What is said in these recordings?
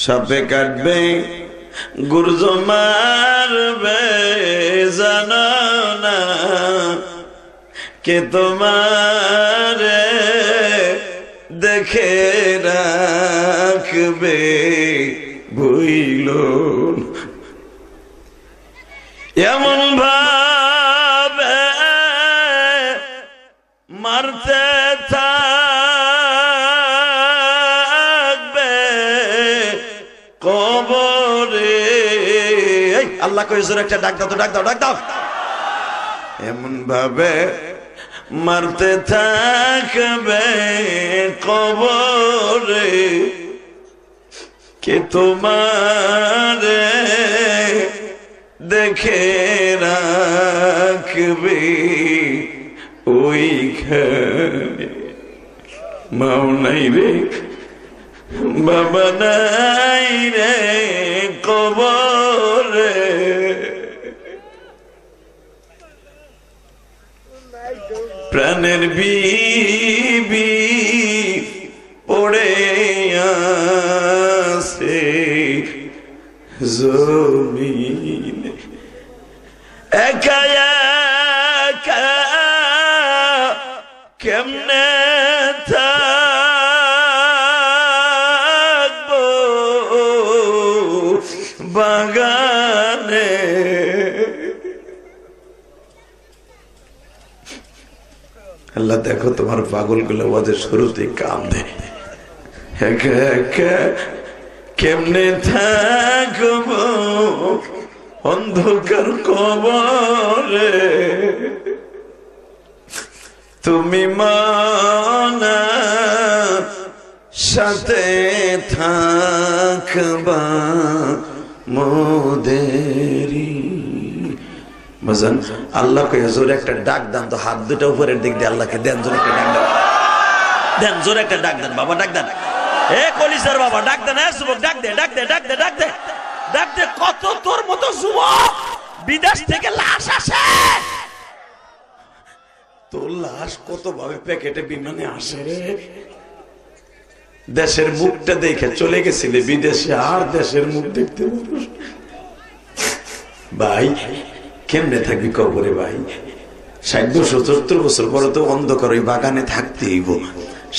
সাপে কাটবে গুর্জ মারবে জানো না কে তোমারে দেখে রাখবে ভুইল এমন ভাবে মারতে থাকবে কবরে। আল্লাহ কইছে একটা ডাক দাও তো, ডাক দাও, ডাক দাও। এমন ভাবে মারতে থাকবে কবরে কে তোমারে দেখে রাখবে ওইখানে। মাও নাই রে, বাবা নাই রে কবরে, প্রাণের বিবি পড়ে আছে জমিনে, একা একা কেমনে থাকবো বাগানে। আল্লাহ দেখো তোমার পাগল গুলো ওদের শুরুতে কাঁদে, একা একা কেমনে থাকবো অন্ধকার কবরে। তুমি মানা সাথে থাকবা মোদেরি। বুঝলেন? আল্লাহকে জোরে একটা ডাক দেন তো, হাত দুটো উপরের দিক দিয়ে আল্লাহকে দেন, জোরে একটা ডাক দেন, দেন জোরে একটা ডাক দেন বাবা, ডাক দেন। এ কলিজার বাবা ডাক দেন, যুবক ডাক দে, ডাক দে, ডাক দে, ডাক দে, ডাক দে। কত তোর মতো যুবক বিদেশ থেকে লাশ আসে, তোর লাশ কত ভাবে প্যাকেটে বিমানে আসে রে। দেশের মুখটা দেখে চলে গেছিলে বিদেশে, আর দেশের মুখ দেখতে পারো ভাই? কেমনে থাকবি কবরে ভাই? 60 বছর 70 বছর পরে তো অন্ধকার ওই বাগানে থাকতেই।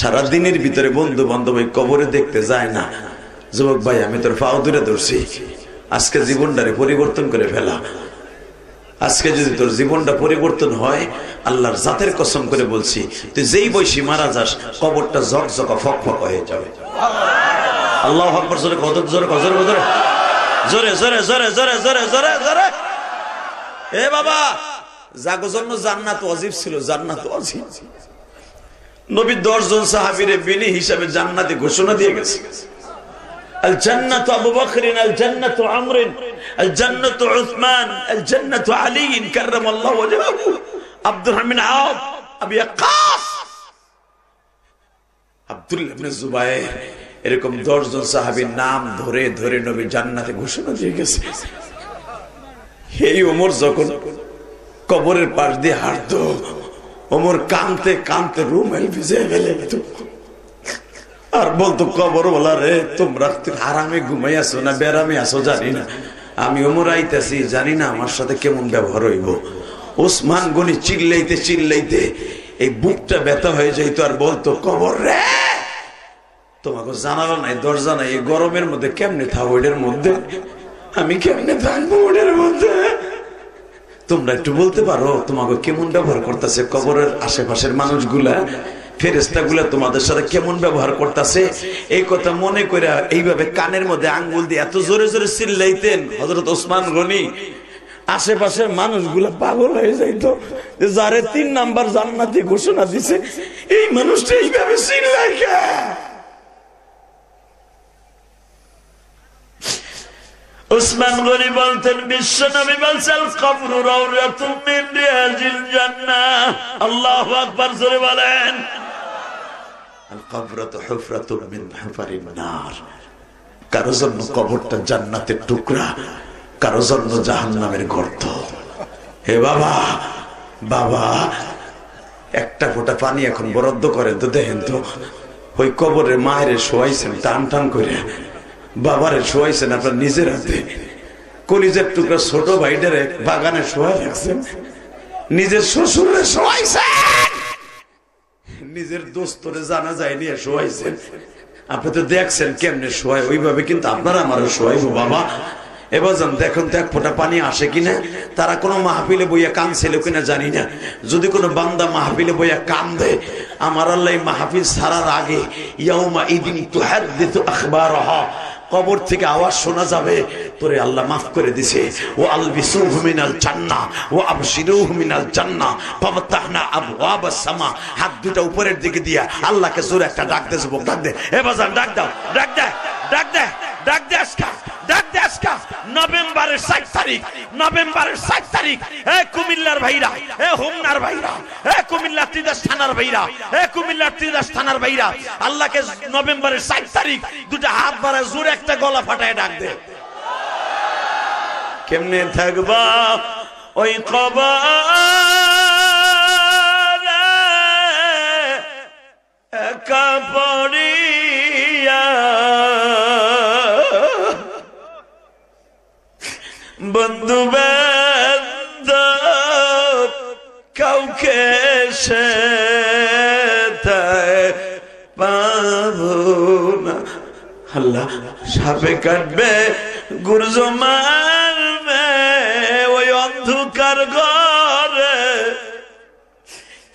সারাদিনের ভিতরে বন্ধু বান্ধব কবরে দেখতে যায় না। যুবক ভাই, আমি তোর পাও দূরে ধরছি, আজকে জীবনটারে পরিবর্তন করে ফেলা। আজকে যদি তোর জীবনটা পরিবর্তন হয়, আল্লাহর জাতের কসম করে বলছি, তুই যেই বয়সী মারা যাস কবরটা ঝকঝকা ফকফক হয়ে যাবে। আল্লাহু আকবার। জোরে কত জোরে, জোরে জোরে জোরে জোরে জোরে জোরে জোরে জোরে জোরে। এ বাবা, জাগো জন্য জান্নাত ওয়াজিব ছিল, জান্নাত ওয়াজিব। নবী 10 জন সাহাবীরে বিনি হিসাবে জান্নাতে ঘোষণা দিয়ে গেছে। আল জান্নাতু আবু বকর, আল জান্নাতু আমর, আল জান্নাতু উসমান, আল জান্নাতু আলী কাররামাল্লাহু ওয়াজহাহু, আব্দুর রহমান আউফ, আবু ইয়াকাস, আব্দুল্লাহ ইবনে জুবায়ের, এরকম 10 জন সাহাবীর নাম ধরে ধরে নবী জান্নাতে ঘোষণা দিয়ে গেছে। এই ওমর যখন কবরের পাশ দিয়ে হাঁটতো, ওমর কাঁদতে কাঁদতে রুমাল ভিজে ফেলে দিত আর বলতো, কবর বলা রে, তোমরা আরামে ঘুমাই আসো না বেরামে আসো জানি না, আমি ওমর আইতেছি, জানি না আমার সাথে কেমন ব্যবহার হইব। ওসমান গনি চিল্লাইতে চিল্লাইতে এই বুকটা ব্যথা হয়ে যাইত আর বলতো, কবর রে, তোমাকে জানালো নাই, দরজা নাই, এই গরমের মধ্যে কেমনে থাকবো, এটার মধ্যে আমি কেমনে থাকবো, ওটার মধ্যে তোমরা একটু বলতে পারো তোমাকে কেমন ব্যবহার করতেছে কবরের আশেপাশের মানুষগুলা, ফেরেশতাগুলা তোমাদের সাথে কেমন ব্যবহার করতেছে। এই কথা মনে করে এইভাবে কানের মধ্যে আঙ্গুল দিয়ে এত জোরে জোরে চিল্লাইতেন হযরত ওসমান গনি, আশেপাশের মানুষগুলা পাগল হয়ে যাইতো, যারে 3 নাম্বার জান্নাতি ঘোষণা দিছে এই মানুষটা এইভাবে চিল্লায় কে? ওসমান গনি বলতেন, বিশ্বনবী বলছেন, কবর রাউযাতুম মিন রিয়াজিল জান্নাহ। আল্লাহু আকবার, জোরে বলেন। আল কবরতু হুফরাতুম মিন হুফারিন নার। কারো জন্য কবরটা জান্নাতের টুকরা, কারো জন্য জাহান্নামের গর্ত। হে বাবা, বাবা একটা ফোঁটা পানি এখন বরাদ্দ করেন তো, দেখেন তো ওই কবরের মায়ের শোয়াইছেন টান টান করে, বাবারে শোয়াইছেন আপনার নিজের হাতে, কলিজার টুকরা ছোট ভাইটারে বাগানে শোয়া রাখছেন, নিজের শ্বশুরে শোয়াইছেন, নিজের দোস্তরে জানা যায় নিয়ে শোয়াইছেন। আপনি তো দেখছেন কেমনে শোয়ায়, ওইভাবে কিন্তু আপনারা আমারও শোয়াইবো বাবা। এবার যান দেখুন তো এক ফোঁটা পানি আসে কিনা। তারা কোনো মাহফিলে বইয়া কাঁদছিল কিনা জানি না। যদি কোনো বান্দা মাহফিলে বইয়া কান্দে, আমার আল্লাহ মাহফিল ছাড়ার আগে ইয়াউমা ইদিন তুহাদ্দিসু আখবারাহা, কবর থেকে আওয়াজ শোনা যাবে, তোরে আল্লাহ মাফ করে দিছে। ও আলবিসুহু মিনাল জান্নাহ ওয়া আবশিরুহু মিনাল জান্নাহ ফাফতাহনা আবওয়াবাস সামা। হাত দুটো উপরের দিকে দিয়া আল্লাহকে জোরে একটা ডাক দে, যুবক ডাক দে, এ বাজান ডাক দাও, ডাক দে, ডাক দে, ডাক দে আজকা, ডাক দে আজকা। নভেম্বরের 7 তারিখ, নভেম্বরের 7 তারিখ, এ কুমিল্লার ভাইরা, এ হোমনার ভাইরা, এ কুমিল্লার তিতাস থানার ভাইরা, এ কুমিল্লার তিতাস থানার ভাইরা, আল্লাহকে নভেম্বরের 7 তারিখ দুটো হাত বাড়ায় জোরে একটা গলা ফাটায় ডাক দে। কেমনে থাকবা ওই কবরে একা পড়িয়া, বন্ধু বান্ধব কাউকে সে পাবো না। আল্লাহ সাপে কাটবে, গুরজ মারবে ওই অন্ধকার ঘরে,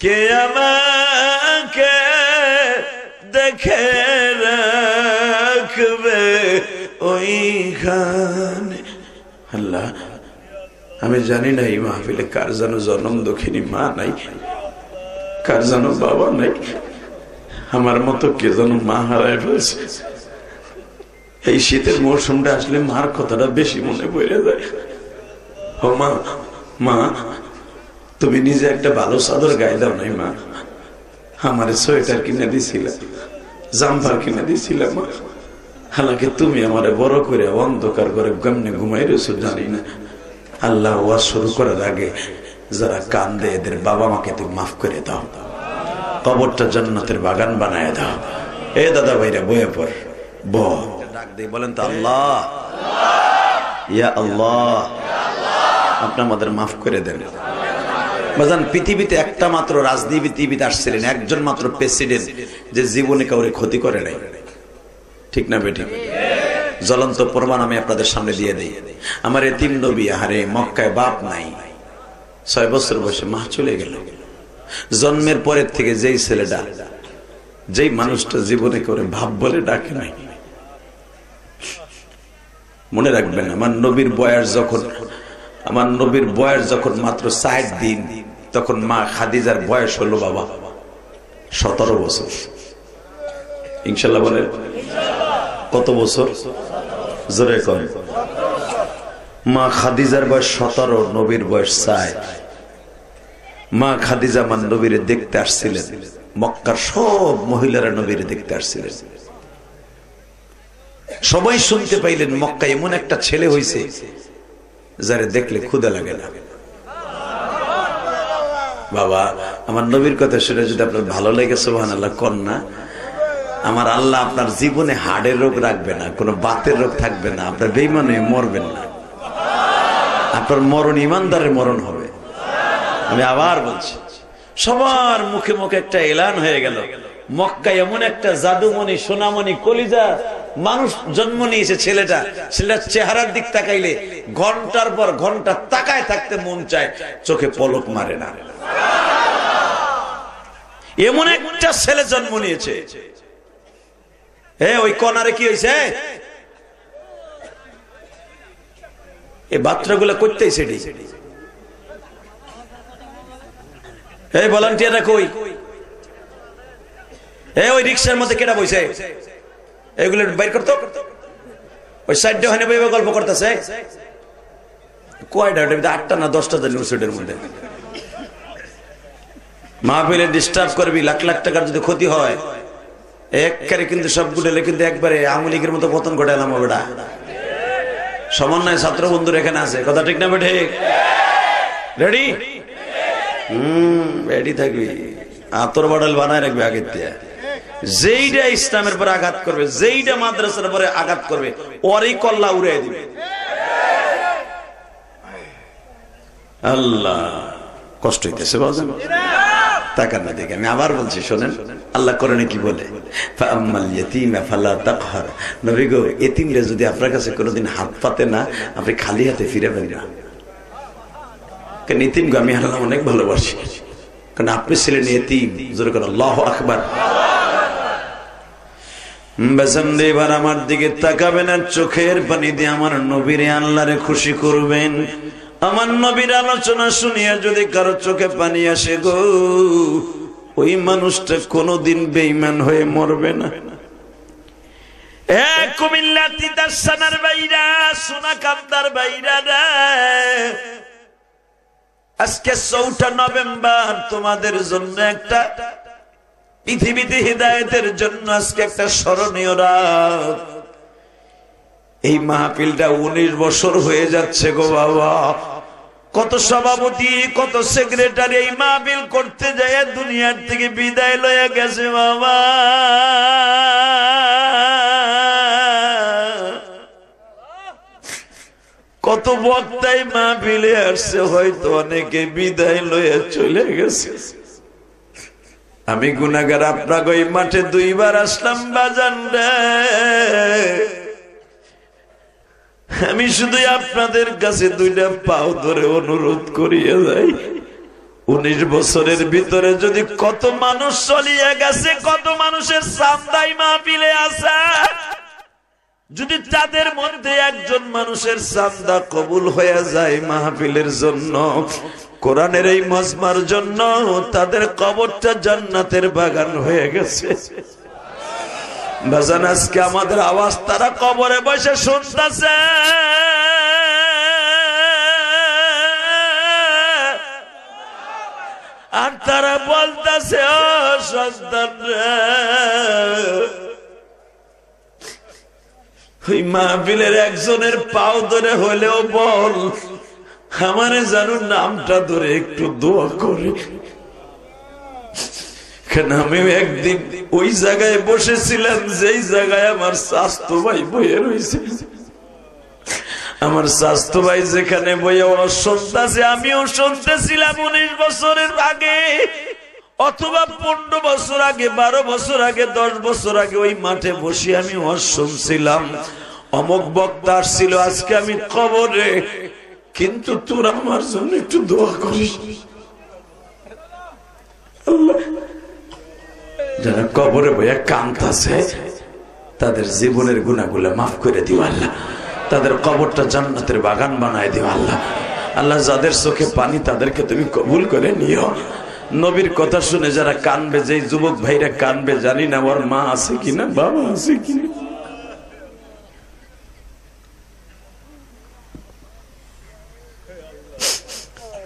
কে আমাকে দেখে রাখবে ওইখানে। আল্লাহ আমি জানি না এই মাহফিলে কার যেন জনম দক্ষিণী মা নাই, কার যেন বাবা নাই, আমার মতো কে যেন মা হারায় ফেলছে। এই শীতের মৌসুমটা আসলে মার কথাটা বেশি মনে পড়ে যায়। ও মা, মা তুমি নিজে একটা ভালো চাদর গায়ে দাও নাই মা, আমার সোয়েটার কিনে দিছিল, জাম্পার কিনে দিছিল মা। হালাকি তুমি আমারে বড় করে অন্ধকার করে কেমনে ঘুমাই রয়েছো জানি না। আল্লাহ ওয়াজ শুরু করার আগে যারা কান্দে এদের বাবা মাকে তুমি মাফ করে দাও, কবরটা জান্নাতের বাগান বানায় দাও। এ দাদা ভাইরা বয়ে পর ডাক দিয়ে বলেন তো আল্লাহ, ইয়া আল্লাহ, আপনি আমাদের মাফ করে দেন। বাজান পৃথিবীতে একটা মাত্র রাজনীতিবিদ আসছিলেন, একজন মাত্র প্রেসিডেন্ট যে জীবনে কাউরে ক্ষতি করে নাই, ঠিক না বেঠিক? জ্বলন্ত প্রমাণ আমি আপনাদের সামনে দিয়ে দিই। আমার এতিম নবী, আহারে মক্কায় বাপ নাই, 6 বছর বয়সে মা চলে গেল। জন্মের পরের থেকে যেই ছেলেটা, যেই মানুষটা জীবনে করে ভাব বলে ডাকে নাই। মনে রাখবেন আমার নবীর বয়স যখন মাত্র 60 দিন, তখন মা খাদিজার বয়স হলো বাবা 17 বছর। ইনশাল্লাহ বলে কত বছর? জোরে কর। মা খাদিজার বয়স 17, নবীর বয়স 60। মা খাদিজা মান নবীরে দেখতে আসছিলেন, মক্কার সব মহিলারা নবীরে দেখতে আসছিলেন। সবাই শুনতে পাইলেন মক্কায় এমন একটা ছেলে হইছে যারে দেখলে ক্ষুধা লাগে না। বাবা আমার নবীর কথা শুনে যদি আপনার ভালো লেগে সুবহানাল্লাহ কন্যা, আমার আল্লাহ আপনার জীবনে হাড়ের রোগ রাখবে না, কোনো বাতের রোগ থাকবে না, আপনার বেঈমান হয়ে মরবেন না, আপনার মরণ ইমানদারের মরণ হবে। আমি আবার বলছি, সবার মুখে মুখে একটা এলান হয়ে গেল, মক্কায় এমন একটা জাদুমণি সোনামণি কলিজা মানুষ জন্ম নিয়েছে। ছেলেটার চেহারার দিক তাকাইলে ঘন্টার পর ঘন্টা তাকায় থাকতে মন চায়, চোখে পলক মারে না। এমন একটা ছেলে জন্ম নিয়েছে। ওই কনারে কি হয়েছে? এই বাচ্চাগুলো করতেই সেটি। এই ভলান্টিয়াররা কই? ওই রিক্সার মধ্যে কেটা বইছে? এগুলো বাইর করতো। ওই সাইডে হয় না গল্প করতেছে। কয়টা? 8টা না 10টা জানি ওর মধ্যে। মাহফিলে ডিস্টার্ব করবি, লাখ লাখ টাকার যদি ক্ষতি হয় একবারে কিন্তু সবগুলো কিন্তু একবারে আওয়ামী লীগের মতো পতন ঘটালাম। ওটা সমন্বয় ছাত্র বন্ধুর এখানে আছে, কথা ঠিক না বেঠে? রেডি? রেডি থাকবি, আতর বডল বানায় রাখবি আগের দিয়ে। যেইটা ইসলামের পরে আঘাত করবে, যেইটা মাদ্রাসার পরে আঘাত করবে, ওরই কল্লা উড়াই দিবে। আল্লাহ কষ্ট হইতেছে বাজান, তাকান না দেখে। আমি আবার বলছি শোনেন, আল্লাহ কোরআনে কি বলে? ফাআম্মাল ইয়াতীমা ফালা তাকহার। নবী গো, এতিমরা যদি আপনার কাছে কোনোদিন হাত পাতে না, আপনি খালি হাতে ফিরাবেন না। কারণ এতিমকে আমি আল্লাহ অনেক ভালোবাসি, কারণ আপনি ছিলেন এতিম। জোরে করে আল্লাহু আকবার। বেসন্দি এবার আমার দিকে তাকাবেন আর চোখের পানি দিয়ে আমার নবীরে আল্লাহরে খুশি করবেন। আমার নবীর আলোচনা শুনিয়া যদি কারো চোখে পানি আসে গো, ওই মানুষটা কোনোদিন বেঈমান হয়ে মরবে না। কুমিল্লা তিতাসানার বাইরা, সোনাকান্দার বাইরা রে, আজকে 4 নভেম্বর তোমাদের জন্য একটা পৃথিবীতে হিদায়াতের জন্য আজকে একটা স্মরণীয় রাত। এই মাহফিলটা 19 বছর হয়ে যাচ্ছে গো বাবা। কত সভাপতি, কত সেক্রেটারি এই মাহফিল করতে যায় দুনিয়ার থেকে বিদায় লয়ে গেছে বাবা। কত বক্তাই মাহফিলে আসছে, হয়তো অনেকে বিদায় লয়ে চলে গেছে। আমি গুনাহগার, আপনাকে ওই মাঠে 2 বার আসলাম বাজান রে। আমি শুধু আপনাদের কাছে 2টা পাও ধরে অনুরোধ করিয়ে যাই, 19 বছরের ভিতরে যদি কত মানুষ চলিয়ে গেছে, কত মানুষের চান্দাই মাহফিলে আছে, যদি তাদের মধ্যে একজন মানুষের চান্দা কবুল হয়ে যায় মাহফিলের জন্য, কোরআনের এই মজমার জন্য, তাদের কবরটা জান্নাতের বাগান হয়ে গেছে। বাজান, আজকে আমাদের আওয়াজ তারা কবরে বসে শুনতেছে। আর তারা বলতেছে, ও সন্তান রে, ওই মাহফিলের একজনের পাও ধরে হলেও বল, আমারে জানুন নামটা ধরে একটু দোয়া করে। কেন আমি একদিন ওই জায়গায় বসেছিলাম যেই জায়গায় আমার স্বাস্থ্য ভাই বইয়ে রয়েছে। আমার স্বাস্থ্য ভাই যেখানে বইয়ে শুনতেছে, আমিও শুনতেছিলাম 19 বছরের আগে, অথবা 15 বছর আগে, 12 বছর আগে, 10 বছর আগে ওই মাঠে বসে আমি শুনছিলাম অমুক বক্তা আসছিল, আজকে আমি কবরে। কিন্তু তোরা আমার জন্য একটু দোয়া করিস। আল্লাহ, যারা কবরে বইয়া কাঁদতেছে তাদের জীবনের গুনাহগুলো মাফ করে দিও আল্লাহ, তাদের কবরটা জান্নাতের বাগান বানায় দিও আল্লাহ। আল্লাহ, যাদের চোখে পানি তাদেরকে তুমি কবুল করে নিও। নবীর কথা শুনে যারা কানবে, যে যুবক ভাইরা কানবে, জানি না ওর মা আছে কিনা, বাবা আছে কিনা।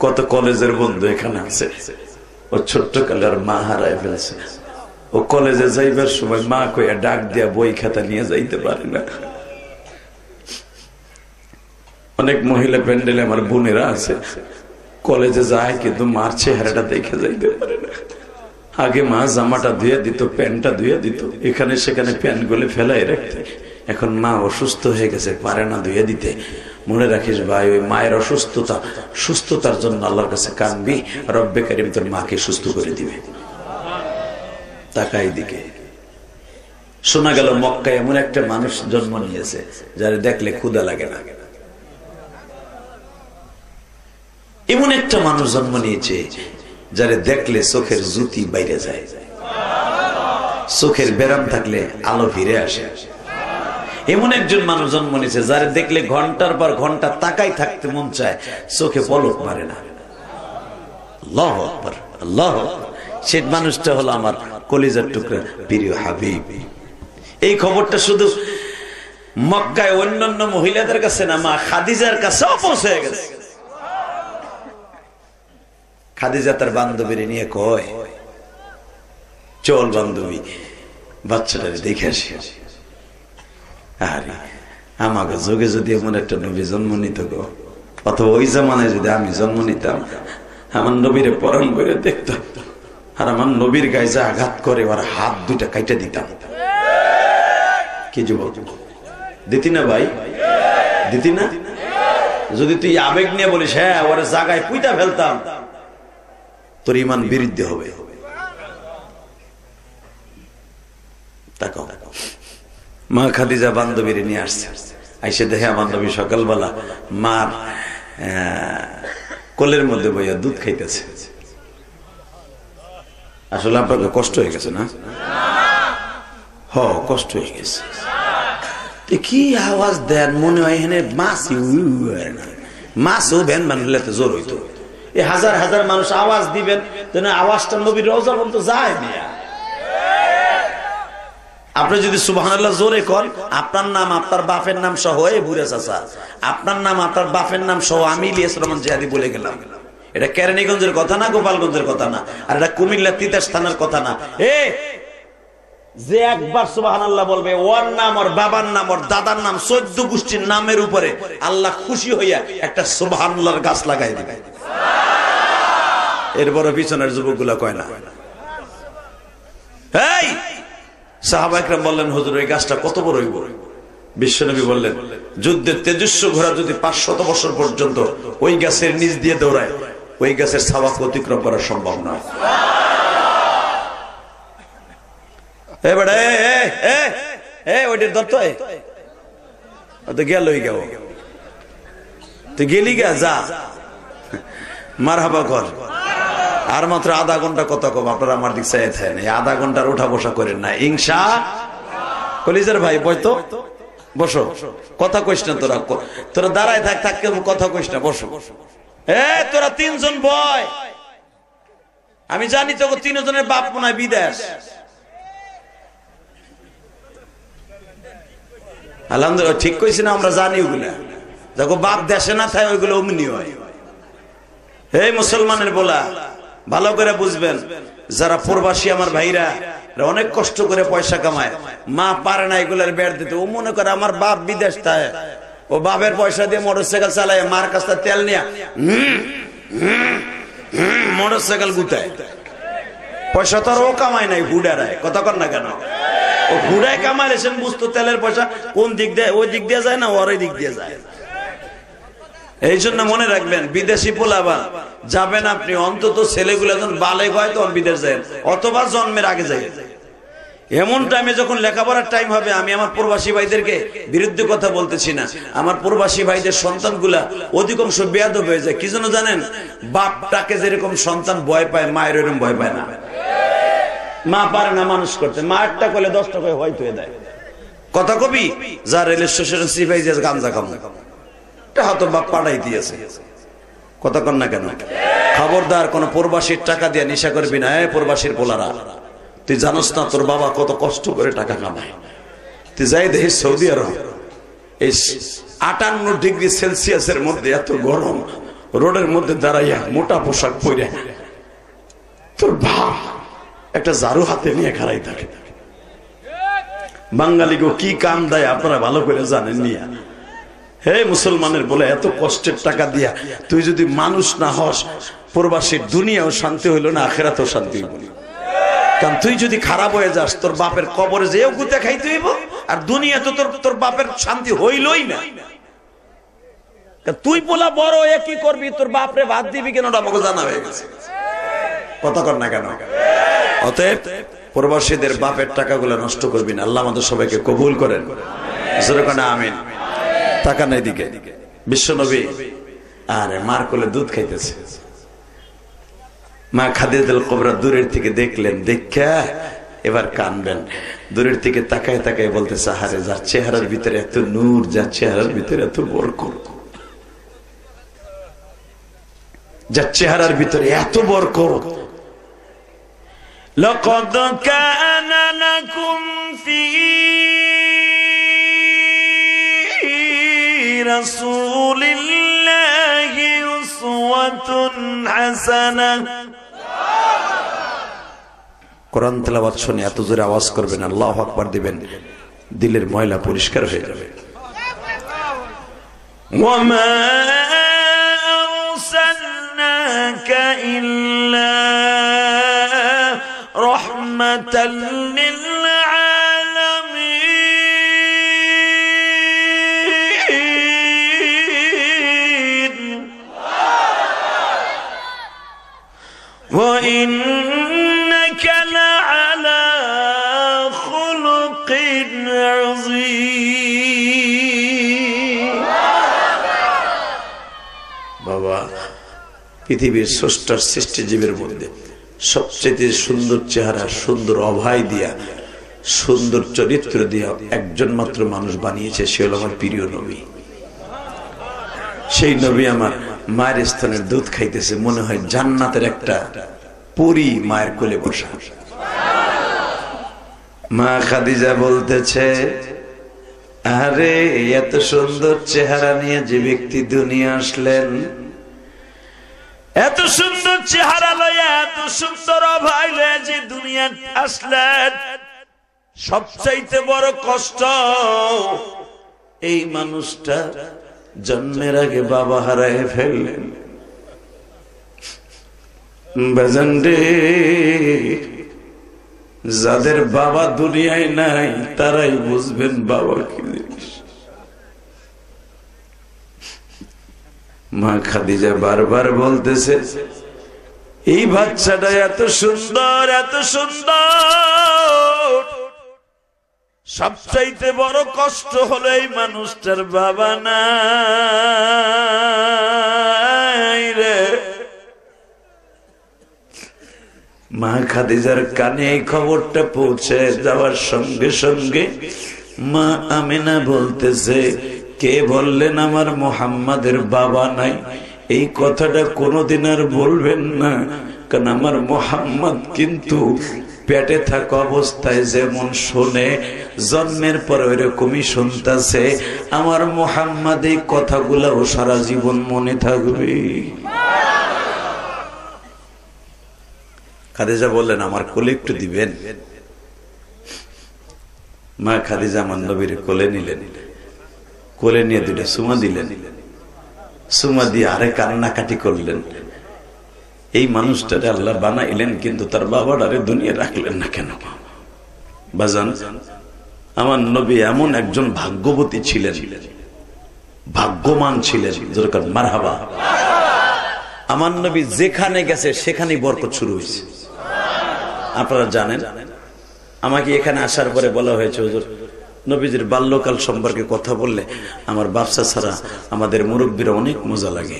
কত কলেজের বন্ধু এখানে আছে, ও ছোট্ট কালের মা হারায় ফেলছে। ও কলেজে যাইবার সময় মা কইয়া ডাক দিয়া বই খাতা নিয়ে যাইতে পারে না। অনেক মহিলা প্যান্ডেলে আমার বোনেরা আছে, কলেজে যায় কিন্তু মার চেহারাটা দেখে যাইতে পারে না। আগে মা জামাটা ধুয়ে দিত, প্যান্টটা ধুয়ে দিত, এখানে সেখানে প্যান্ট গুলো ফেলাই রাখতে। এখন মা অসুস্থ হয়ে গেছে, পারে না ধুয়ে দিতে। মনে রাখিস ভাই, ওই মায়ের সুস্থতার জন্য আল্লাহর কাছে কানবি, রব্বে কারিম তোর মাকে সুস্থ করে দিবে। তাকাই দিকে শোনা গেল মক্কায় এমন একটা মানুষ জন্ম নিয়েছে যারা দেখলে ক্ষুধা লাগে না। এমন একটা মানুষ জন্ম নিয়েছে যারা দেখলে চোখের জ্যোতি বাইরে যায়, চোখের ব্যারাম থাকলে আলো ফিরে আসে। এমন একজন মানুষ জন্ম নিয়েছে যারা দেখলে ঘন্টার পর ঘন্টা তাকাই থাকতে মন চায়, চোখে পলক মারে না। আল্লাহু আকবার, আল্লাহু আকবার। সেই মানুষটা হলো আমার কলিজার টুকরা প্রিয় হাবিব। এই খবরটা শুধু মক্কায় অন্যান্য মহিলাদের কাছে না, মা খাদিজার কাছেও পৌঁছে গেছে। খাদিজা তার বান্ধবীর নিয়ে কয়, চল বান্ধবী বাচ্চাটারে দেখে আসি। আরে আমাকে যোগে যদি এমন একটা নবী জন্ম নিত গো, অথবা ওই জামানায় যদি আমি জন্ম নিতাম, আমার নবীরে পরম করে দেখতাম, আর আমার নবীর গায়ে যা আঘাত করে ওর হাত দুইটা কাইটা দিতাম। কি যুবক দিতি না ভাই, দিতি না? যদি তুই আবেগ নিয়ে বলিস হ্যাঁ ওর জায়গায় পুইতা ফেলতাম, তোর ইমান বিরুদ্ধে হবে। মা খাদিজা বান্ধবীর নিয়ে আসছে, আইসে দেখে বান্ধবী সকালবেলা মার কোলের মধ্যে বইয়া দুধ খাইতেছে। আসলে আপনাকে কষ্ট হয়ে গেছে না? হ কষ্ট হয়ে গেছে। কি আওয়াজ দেন মনে হয় এখানে মাছ মাছও ভ্যান বানলে তো জোর হইতো। এই হাজার হাজার মানুষ আওয়াজ দিবেন, আওয়াজটা নবীর রওজা পর্যন্ত যায় না। আপনি যদি সুবহানাল্লাহ জোরে কর, আপনার নাম আপনার বাপের নাম সহ এই বুড়া চাচা, আপনার নাম আপনার বাপের নাম সহ আমি ইলিয়াস রহমান জিহাদি বলে গেলাম। এটা কেরানীগঞ্জের কথা না, গোপালগঞ্জের কথা না, আর এটা কুমিল্লা তিতাস থানার কথা না। যে একবার সুবহানাল্লাহ বলবে, ওর নাম ওর বাবার নাম ওর দাদার নাম 14 গোষ্ঠীর নামের উপরে আল্লাহ খুশি হইয়া একটা সুবহানাল্লাহর গাছ লাগাই দিবে। এরপরে পিছনের যুবকগুলা কয় না। এই সাহাবা একরাম বললেন, হুজুর এই গাছটা কত বড় হইব? বিশ্বনবী বললেন, যুদ্ধের তেজস্ব ঘোড়া যদি 500 বছর পর্যন্ত ওই গাছের নিচ দিয়ে দৌড়ায়, ওই গাছের ছাওয়া অতিক্রম করা সম্ভব নয়। ওইটার দত্ত গেল তুই গেলি গা, যা মারহাবা কর। আর মাত্র আধা ঘন্টা কথা কম, আপনারা আমার দিক চাই থাকেন, আধা ঘন্টার উঠা বসা করেন না। ইনশা কলিজার ভাই বইতো বসো, কথা কইস না, তোরা দাঁড়ায় থাক, কথা কইস না, বসো। তোরা 3 জন বয়, আমি জানি তো 3 জনের বাপ মনে হয় বিদেশ। আলহামদুলিল্লাহ ঠিক কইছি না? আমরা জানি ওগুলা, দেখো বাপ দেশে না থাকে ওইগুলো অমনি হয়। এই মুসলমানের বলা ভালো করে বুঝবেন, যারা প্রবাসী আমার ভাইরা অনেক কষ্ট করে পয়সা কামায়, মা পারে না এগুলার বেড় দিতে। ও মনে করে আমার বাপ বিদেশ থাকে, ও বাপের পয়সা দিয়ে মোটরসাইকেল চালায়, মার কাছে তেল নিয়ে মোটরসাইকেল গুতায়। পয়সা তো আর ও কামায় নাই, হুডারায়। কথা কর না কেন? ও হুডায় কামাইলেছেন, বুঝতো তেলের পয়সা কোন দিক দিয়ে, ওই দিক দিয়ে যায় না, ওর ওই দিক দিয়ে যায়। এই জন্য মনে রাখবেন, বিদেশি পোলাবান যাবেন আপনি, অন্তত ছেলেগুলো যখন বালেগ হয় তখন বিদেশ যায়, অথবা জন্মের আগে যায়। এমন টাইমে যখন লেখাপড়ার টাইম হবে, আমি আমার প্রবাসী ভাইদেরকে বিরুদ্ধে কথা বলতেছি না, আমার প্রবাসী ভাইদের সন্তানগুলা অধিকাংশ বেয়াদব হয়ে যায়। কি জন্য জানেন? বাপটাকে যেরকম সন্তান ভয় পায়, মায়ের এরকম ভয় পায় না। মা পারে না মানুষ করতে, মা একটা করলে 10টা করে হয়তো দেয়। কথা কবি যা রেলের স্টেশনে সিপাই যে গামজা কাম হয়তো বাপ পাঠাই দিয়েছে। কথা কন না কেন? খবরদার কোন প্রবাসীর টাকা দিয়ে নেশা করবি না। প্রবাসীর পোলারা, তুই জানোস না তোর বাবা কত কষ্ট করে টাকা কামায়? তুই যাই দেখিস সৌদি আরব, এই 58 ডিগ্রি সেলসিয়াসের মধ্যে এত গরম, রোডের মধ্যে দাঁড়াইয়া মোটা পোশাক পরে তোর বাপ একটা ঝাড়ু হাতে নিয়ে খাড়াই থাকে। বাঙালিগো কি কাম দেয় আপনারা ভালো করে জানেন নিয়া। হে মুসলমানের বলে, এত কষ্টের টাকা দিয়া তুই যদি মানুষ না হস, প্রবাসীর দুনিয়াও শান্তি হইল না, আখেরাতেও শান্তি হইব না। কারণ তুই যদি খারাপ হয়ে যাস, তোর বাপের কবরে যেও গুতে খাইতে হইব, আর দুনিয়া তো তোর বাপের শান্তি হইলই না। তুই বলা বড় হয়ে কি করবি? তোর বাপরে ভাত দিবি কেন? আমাকে জানা হয়ে গেছে। কথা কর না কেন? অতএব প্রবাসীদের বাপের টাকাগুলো নষ্ট করবি না। আল্লাহ আমাদের সবাইকে কবুল করেন, আমিন। তাকান এদিকে, বিশ্বনবী আরে মার কোলে দুধ খাইতেছে। মা খাদিজাতুল কুবরা দূরের থেকে দেখলেন, দেখা এবার কানবেন। দূরের থেকে তাকায় তাকায় বলতেছে, আরে যার চেহারার ভিতরে এত নূর, যার চেহারার ভিতরে এত বরকত, যার চেহারার ভিতরে এত বরকত। লাকাদ কানা লাকুম ফি রাসূলিল্লাহি উসওয়াতুন হাসানাহ। কোরআন তেলাওয়াত শুনে এত জোরে আওয়াজ করবেন, আল্লাহু আকবার দিবেন, দিলের ময়লা পরিষ্কার হয়ে যাবে। ওয়ামা আরসালনাকা ইল্লা للعالمين وإنك لعلى خلق عظيم বাবা পৃথিবীর স্রষ্টার সৃষ্টিজীবের মধ্যে সবচেয়ে সুন্দর চেহারা, সুন্দর অভয় দিয়া, সুন্দর চরিত্র দিয়া একজন মাত্র মানুষ বানিয়েছে, সে হল আমার প্রিয় নবী। সেই নবী আমার মায়ের স্তনের দুধ খাইতেছে, মনে হয় জান্নাতের একটা পরী মায়ের কোলে বসা। মা খাদিজা বলতেছে, আরে এত সুন্দর চেহারা নিয়ে যে ব্যক্তি দুনিয়া আসলেন, এত সুন্দর চেহারা লইয়া, এত সুন্দর অভয় লইয়া যে দুনিয়া আসলেন, সবচাইতে বড় কষ্ট এই মানুষটা জন্মের আগে বাবা হারায় ফেললেন। বাজান রে, যাদের বাবা দুনিয়ায় নাই তারাই বুঝবেন বাবা কি জিনিস। মা খাদিজা বারবার বলতেছে, এই বাচ্চাটা এত সুন্দর, এত সুন্দর, সবচাইতে বড় কষ্ট হলো এই মানুষটার বাবা নাই রে। মা খাদিজার কানে এই খবরটা পৌঁছে যাওয়ার সঙ্গে সঙ্গে মা আমিনা বলতেছে, কে বললেন আমার মুহাম্মাদের বাবা নাই? এই কথাটা কোনোদিন আর বলবেন না, কারণ আমার মুহাম্মদ কিন্তু পেটে থাকা অবস্থায় যেমন শোনে, জন্মের পর ওইরকমই শুনতেছে। আমার মুহাম্মদ এই কথাগুলো সারা জীবন মনে থাকবে। খাদিজা বললেন, আমার কোলে একটু দিবেন? মা খাদিজা আমার নবীর কোলে নিলেন, কোলে নিয়ে দুটো সুমা দিলেন, সুমা দিয়ে আরে কান্নাকাটি করলেন। এই মানুষটারে আল্লাহ বানাইলেন, কিন্তু তার বাবাটারে দুনিয়া রাখলেন না কেন? বাজান, আমার নবী এমন একজন ভাগ্যবতী ছিলেন, ভাগ্যবান ছিলেন। যেরকম মারহাবা, আমার নবী যেখানে গেছে সেখানেই বরকত শুরু হয়েছে। আপনারা জানেন, আমাকে এখানে আসার পরে বলা হয়েছে, হুজুর নবীজির বাল্যকাল সম্পর্কে কথা বললে আমার ব্যবসা ছাড়া আমাদের মুরব্বীরা অনেক মজা লাগে।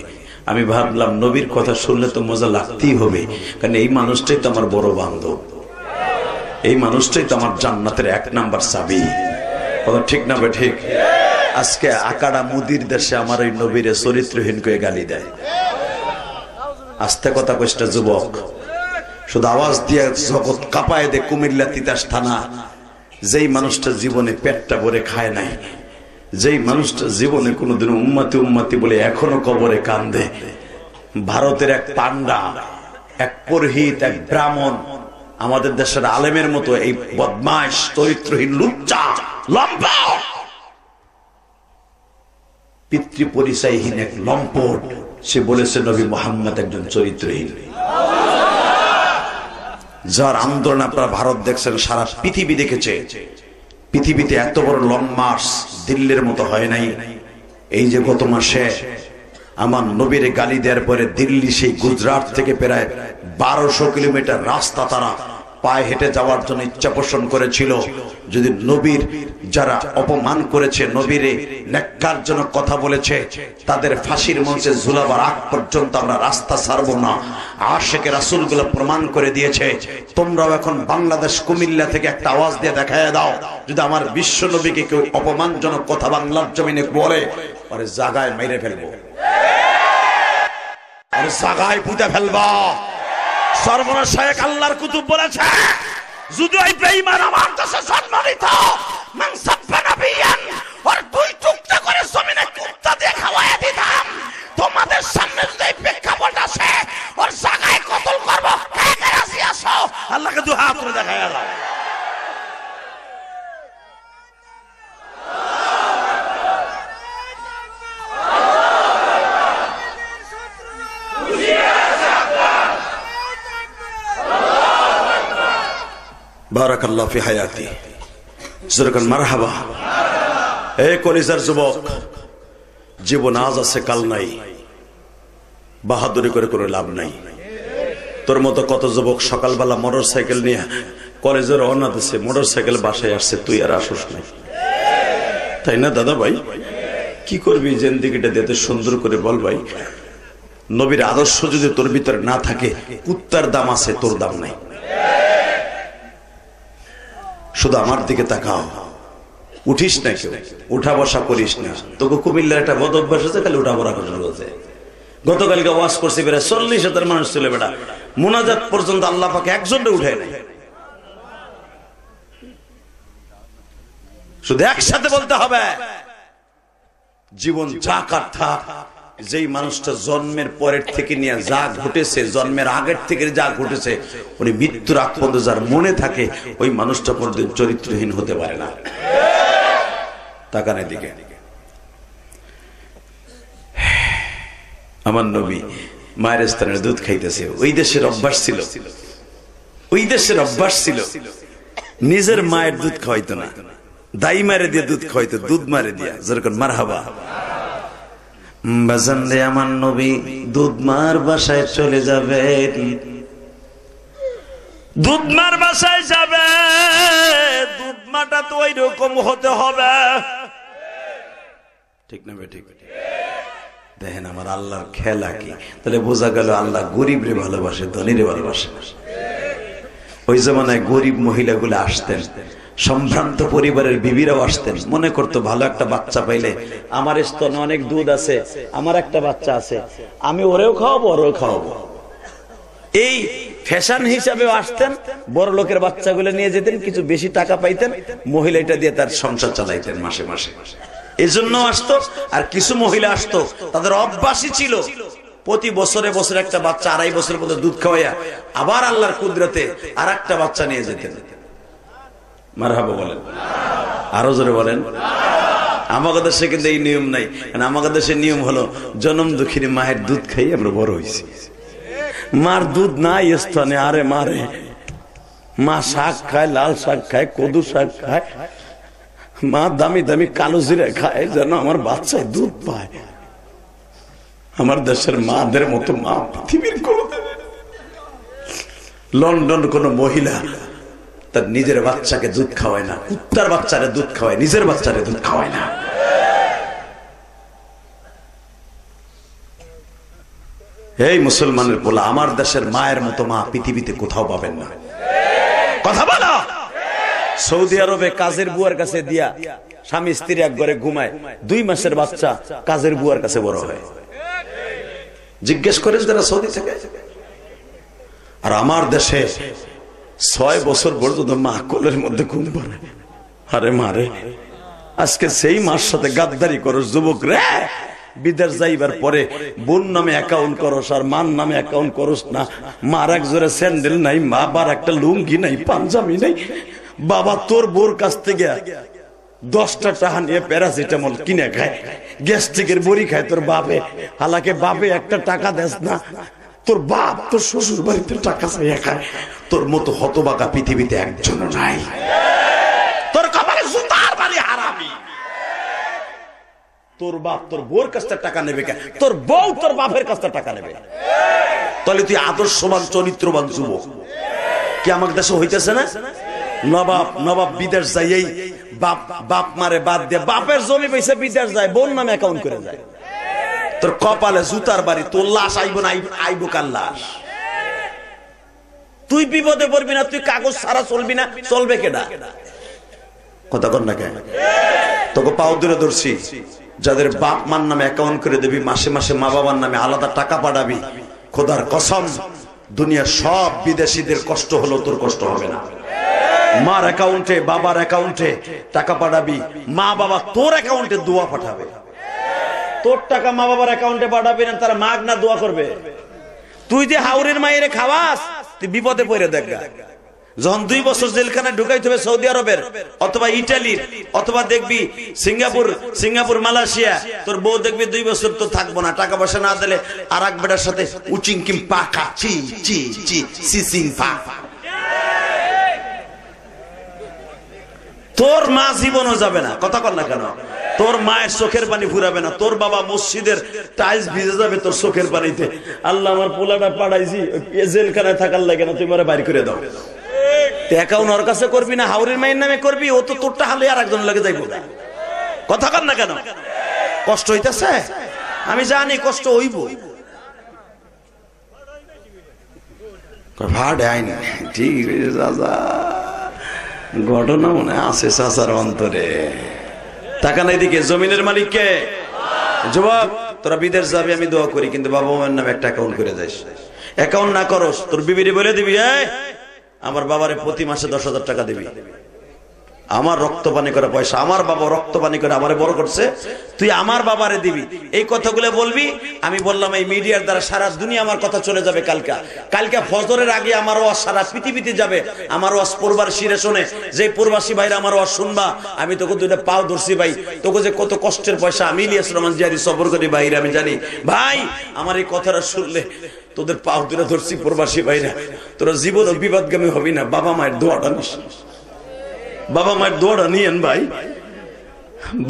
আমি ভাবলাম নবীর কথা শুনলে তো মজা লাগতেই হবে, কারণ এই মানুষটাই তো আমার বড় বান্ধব, এই মানুষটাই তো আমার জান্নাতের 1 নাম্বার চাবি। কথা ঠিক না বে ঠিক? আজকে আকাড়া মুদির দেশে আমার এই নবীরে চরিত্রহীন করে গালি দেয়। আস্তে কথা কষ্ট যুবক, শুধু আওয়াজ দিয়ে জগৎ কাঁপায় দে। কুমিল্লা তিতাস থানা, যেই মানুষটা জীবনে পেটটা ভরে খায় নাই, যেই মানুষটা জীবনে কোনোদিন উম্মতি উম্মতি বলে এখনো কবরে কান্দে, ভারতের এক পান্ডা, এক পুরোহিত, এক ব্রাহ্মণ, আমাদের দেশের আলেমের মতো এই বদমাইশ চরিত্রহীন লুচ্চা লম্পট, পিতৃ পরিচয়হীন এক লম্পট, সে বলেছে নবী মুহাম্মদ একজন চরিত্রহীন। যার আন্দোলন আপনারা ভারত দেখছেন, সারা পৃথিবী দেখেছে। পৃথিবীতে এত বড় লং মার্চ দিল্লির মতো হয় নাই। এই যে গত মাসে আমার নবীর গালি দেওয়ার পরে দিল্লি সেই গুজরাট থেকে প্রায় 1200 কিলোমিটার রাস্তা তারা পায়ে হেঁটে যাওয়ার জন্য ইচ্ছা পোষণ করেছিল। যদি নবীর যারা অপমান করেছে, নবীরে ন্যাক্কারজনক কথা বলেছে, তাদের ফাঁসির মঞ্চে ঝুলাবার আগ পর্যন্ত আমরা রাস্তা ছাড়বো না। আশিকে রাসূলগুলো প্রমাণ করে দিয়েছে। তোমরাও এখন বাংলাদেশ কুমিল্লা থেকে একটা আওয়াজ দিয়ে দেখায় দাও, যদি আমার বিশ্ব নবীকে কেউ অপমানজনক কথা বাংলার জমিনে বলে, আরে জায়গায় মেরে ফেলবো, আরে জায়গায় পুঁতে ফেলবো। সর্বনাশ শেখ আল্লাহর কুতুব বলেছে, যদি ওই বেঈমান আমার দেশে জন্ম নিত, মান সাব্বা নবিয়ান, আর 2 টুকরা করে জমিনে কুত্তা দিয়ে খাওয়ায় দিতাম। তোমাদের সামনে যদি এই প্রেক্ষাপট আসে, ওর জায়গায় কতল করব, কে কে রাজি আছো? আল্লাহকে 2 হাত তুলে দেখায় দাও। বারাকাল্লাহু ফি হায়াতি। যেরকম মারহাবা। এই কলিজার যুবক, জীবন আজ আছে কাল নাই, বাহাদুরি করে কোনো লাভ নাই। তোর মতো কত যুবক সকালবেলা মোটর সাইকেল নিয়ে কলেজে রওনা দিচ্ছে, মোটর সাইকেল বাসায় আসছে, তুই আর আসিস নাই, তাই না দাদা ভাই? কি করবি জিন্দেগিটা দিতে সুন্দর করে বল ভাই। নবীর আদর্শ যদি তোর ভিতরে না থাকে, কুত্তার দাম আছে, তোর দাম নাই। শুধু আমার দিকে তাকাও, উঠিস না, কেউ উঠা বসা করিস না। তোকে কুমিল্লার একটা বদ অভ্যাস আছে, খালি উঠা বসা করছে। গতকালকে ওয়াজ করছি, বেড়া 40,000 মানুষ ছিল, বেটা মুনাজাত পর্যন্ত আল্লাহ পাকে একজনটা উঠায় নাই। শুধু একসাথে বলতে হবে, জীবন যা কাটথা, যেই মানুষটা জন্মের পরের থেকে নিয়ে যা ঘটেছে, জন্মের আগের থেকে যা ঘটেছে, উনি মৃত্যুর আগ পর্যন্ত যার মনে থাকে, ওই মানুষটা পর্যন্ত চরিত্রহীন হতে পারে না। তাকানের দিকে আমার নবী মায়ের স্তনের দুধ খাইতেছে। ওই দেশের অভ্যাস ছিল, ওই দেশের অভ্যাস ছিল নিজের মায়ের দুধ খাওয়াইতো না, দাই মারে দিয়ে দুধ খাওয়াইতো, দুধ মারে দিয়া। যেরকম মারহাবা। বাজান রে, আমার নবী দুধ মার বাসায় চলে যাবে, দুধ মার বাসায় যাবে, দুধ মাটা তো ওই রকম হতে হবে, ঠিক না? ঠিক। দেখেন আমার আল্লাহর খেলা কি, তাহলে বোঝা গেল আল্লাহ গরিব রে ভালোবাসে, ধনীরে ভালোবাসে। ওই জমানায় গরিব মহিলাগুলো আসতেন, সম্ভ্রান্ত পরিবারের বিবিরাও আসতেন, মনে করতো ভালো একটা বাচ্চা পাইলে, আমার স্তনে অনেক দুধ আছে, আমার একটা বাচ্চা আছে, আমি ওরেও খাওয়াবো, ওরেও খাওয়াবো। এই ফ্যাশন হিসাবে আসতেন, বড় লোকের বাচ্চাগুলো নিয়ে যেতেন, কিছু বেশি টাকা পাইতেন, মহিলা এটা দিয়ে তার সংসার চালাইতেন মাসে মাসে। এই জন্য আসতো। আর কিছু মহিলা আসতো, তাদের অভ্যাসই ছিল প্রতি বছরে বছরে একটা বাচ্চা 2.5 বছর পর্যন্ত দুধ খাওয়াইয়া আবার আল্লাহর কুদরতে আর একটা বাচ্চা নিয়ে যেতেন। মারহাবা বলেন, আরো জোরে বলেন। আমাদের দেশে কিন্তু এই নিয়ম নাই। আমাদের দেশের নিয়ম হলো, জনম দুঃখিনী মায়ের দুধ খাই আমরা বড় হয়েছি। মার দুধ নাই স্তনে, আরে মারে, মা শাক খায়, লাল শাক খায়, কদু শাক খায়, মা দামি দামি কালো জিরা খায়, যেন আমার বাচ্চায় দুধ পায়। আমার দেশের মাদের মতো মা পৃথিবীর কোন লন্ডন কোন মহিলা তার নিজের বাচ্চাকে দুধ খাওয়ায় না, কুত্তার বাচ্চারে দুধ খাওয়ায়, নিজের বাচ্চারে দুধ খাওয়ায় না। এই মুসলমানের পোলা, আমার দেশের মায়ের মতো মা পৃথিবীতে কোথাও পাবেন না। কথা বলো। সৌদি আরবে কাজের বুয়ার কাছে দিয়া স্বামী স্ত্রী এক ঘরে ঘুমায়, 2 মাসের বাচ্চা কাজের বুয়ার কাছে বড় হয়। জিজ্ঞেস করেন যারা সৌদি থেকে। আর আমার দেশে 6 বছর পর্যন্ত মা কোলের মধ্যে ঘুম পড়ে। আরে মারে, আজকে সেই মার সাথে গাদ্দারি করো যুবক রে। বিদেশ যাইবার পরে বোন নামে অ্যাকাউন্ট করস আর মার নামে অ্যাকাউন্ট করস না। মার এক জোড়া স্যান্ডেল নাই, মা বার একটা লুঙ্গি নাই, পাঞ্জাবি নাই। বাবা তোর বোর কাছ থেকে 10টা টাকা নিয়ে প্যারাসিটামল কিনে খায়, গ্যাস্ট্রিকের বড়ি খায় তোর বাপে। হালাকে বাপে একটা টাকা দেস না, তোর বাপ তোর শ্বশুর বাড়িতে টাকা চাইয়া খায়। তোর মতো হতবাকা পৃথিবীতে একজন নাই। তোর কপালে জুতার বাড়ি হারামি। তোর বাপ তোর বোর কাছ থেকে টাকা নেবে কেন? তোর বউ তোর বাপের কাছ থেকে টাকা নেবে। তাহলে তুই আদর্শবান চরিত্রবান যুবক কি আমার দেশে হইতেছে না? নবাব বিদেশ যায়, এই বাপ মারে বাদ দিয়ে বাপের জমি পয়সা বিদেশ যায়, বোন নামে অ্যাকাউন্ট করে যায়। তোর কপালে জুতার বাড়ি। তোর লাশ আইব না, আইব কার লাশ? তুই বিপদে পড়বি না, তুই কাগজ ছাড়া চলবি না, চলবে কেডা? কথা কর না কেন? তোকে পাও দূরে ধরছি, যাদের বাপ মার নামে অ্যাকাউন্ট করে দিবি, মাসে মাসে মা বাবার নামে আলাদা টাকা পাঠাবি, খোদার কসম দুনিয়ার সব বিদেশিদের কষ্ট হলো তোর কষ্ট হবে না। মার অ্যাকাউন্টে বাবার অ্যাকাউন্টে টাকা পাঠাবি, মা বাবা তোর অ্যাকাউন্টে দোয়া পাঠাবে। তোর টাকা মা বাবার অ্যাকাউন্টে পাঠাবি না, তারা মাগ না দোয়া করবে। তুই যে হাওরের মায়ের খাওয়াস, তুই বিপদে পড়ে দেখ। যখন 2 বছর জেলখানায় ঢুকাইতে হবে সৌদি আরবের অথবা ইটালির অথবা দেখবি সিঙ্গাপুর মালয়েশিয়া, তোর বউ দেখবি 2 বছর তো থাকবো না, টাকা পয়সা না দিলে আর এক বেটার সাথে উচিং কিম পাকা চি চি চি সিসিং পা। তোর মা জীবনও যাবে না, কথা কর না কেন? তোর মায়ের চোখের পানি ফুরাবে না, তোর বাবা মসজিদের টাইলস ভিজে যাবে তোর চোখের পানিতে। আল্লাহ আমার পোলাটা পাঠাইছি জেলখানায় থাকার লাগে না, তুই মারা বাইর করে দাও। অ্যাকাউন্ট ওর কাছে করবি না, হাওরের মায়ের নামে করবি, ও তো তোরটা হালে আর একজন লাগে যাইব। কথা কর না কেন? কষ্ট হইতেছে, আমি জানি কষ্ট হইব। ঠিক আছে, ঘটনা মনে আছে চাচার অন্তরে। টাকা নাই দিকে, জমিনের মালিককে। যুবক, তোরা বিদেশ যাবি, আমি দোয়া করি, কিন্তু বাবা মায়ের নামে একটা অ্যাকাউন্ট করে যাইস। অ্যাকাউন্ট না করস, তোর বিবিরে বলে দিবি, আমার বাবারে প্রতি মাসে 10,000 টাকা দিবি। আমার রক্ত পানি করে পয়সা, আমার বাবা রক্ত পানি করে আমারে বড় করছে, তুই আমার বাবারে দিবি। এই কথাগুলো বলবি। আমি বললাম এই মিডিয়ার দ্বারা সারা দুনিয়া আমার কথা চলে যাবে। কালকে ফজরের আগে আমার ওয়াজ সারা পৃথিবীতে যাবে। আমার ওয়াজ পূর্বার শিরে শোনে যে প্রবাসী ভাইরা আমার ওয়াজ শুনবা, আমি তোকে দুইটা পাও ধরছি ভাই, তোকে যে কত কষ্টের পয়সা আমি ইলিয়াস রহমান জিয়াদি সবর করি বাইরে, আমি জানি ভাই। আমার এই কথাটা শুনলে তোদের পাও দুটো ধরছি প্রবাসী ভাইরা, তোরা জীবন বিবাদগামী হবি না। বাবা মায়ের দোয়াটা নিস, বাবা মায়ের দোয়াটা নিয়েন ভাই।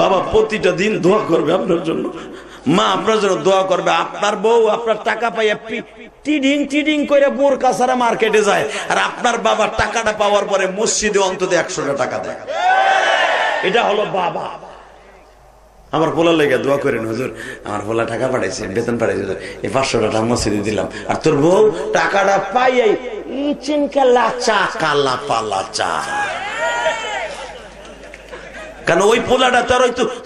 বাবা প্রতিটা দিন দোয়া করবে আপনার জন্য, মা আপনার জন্য দোয়া করবে। আপনার বউ আপনার টাকা পাইয়া টিডিং করে বোরকা ছাড়া মার্কেটে যায়, আর আপনার বাবা টাকাটা পাওয়ার পরে মসজিদে অন্তত 100 টাকা দেয়। এটা হলো বাবা। আমার পোলা লেগে দোয়া করেন, হুজুর আমার পোলা টাকা পাঠাইছে, বেতন পাঠাইছে, এই 500 টাকা মসজিদে দিলাম। আর তোর বউ টাকাটা পাইয়াই কালা পালা চা। কারণ ওই পোলাটা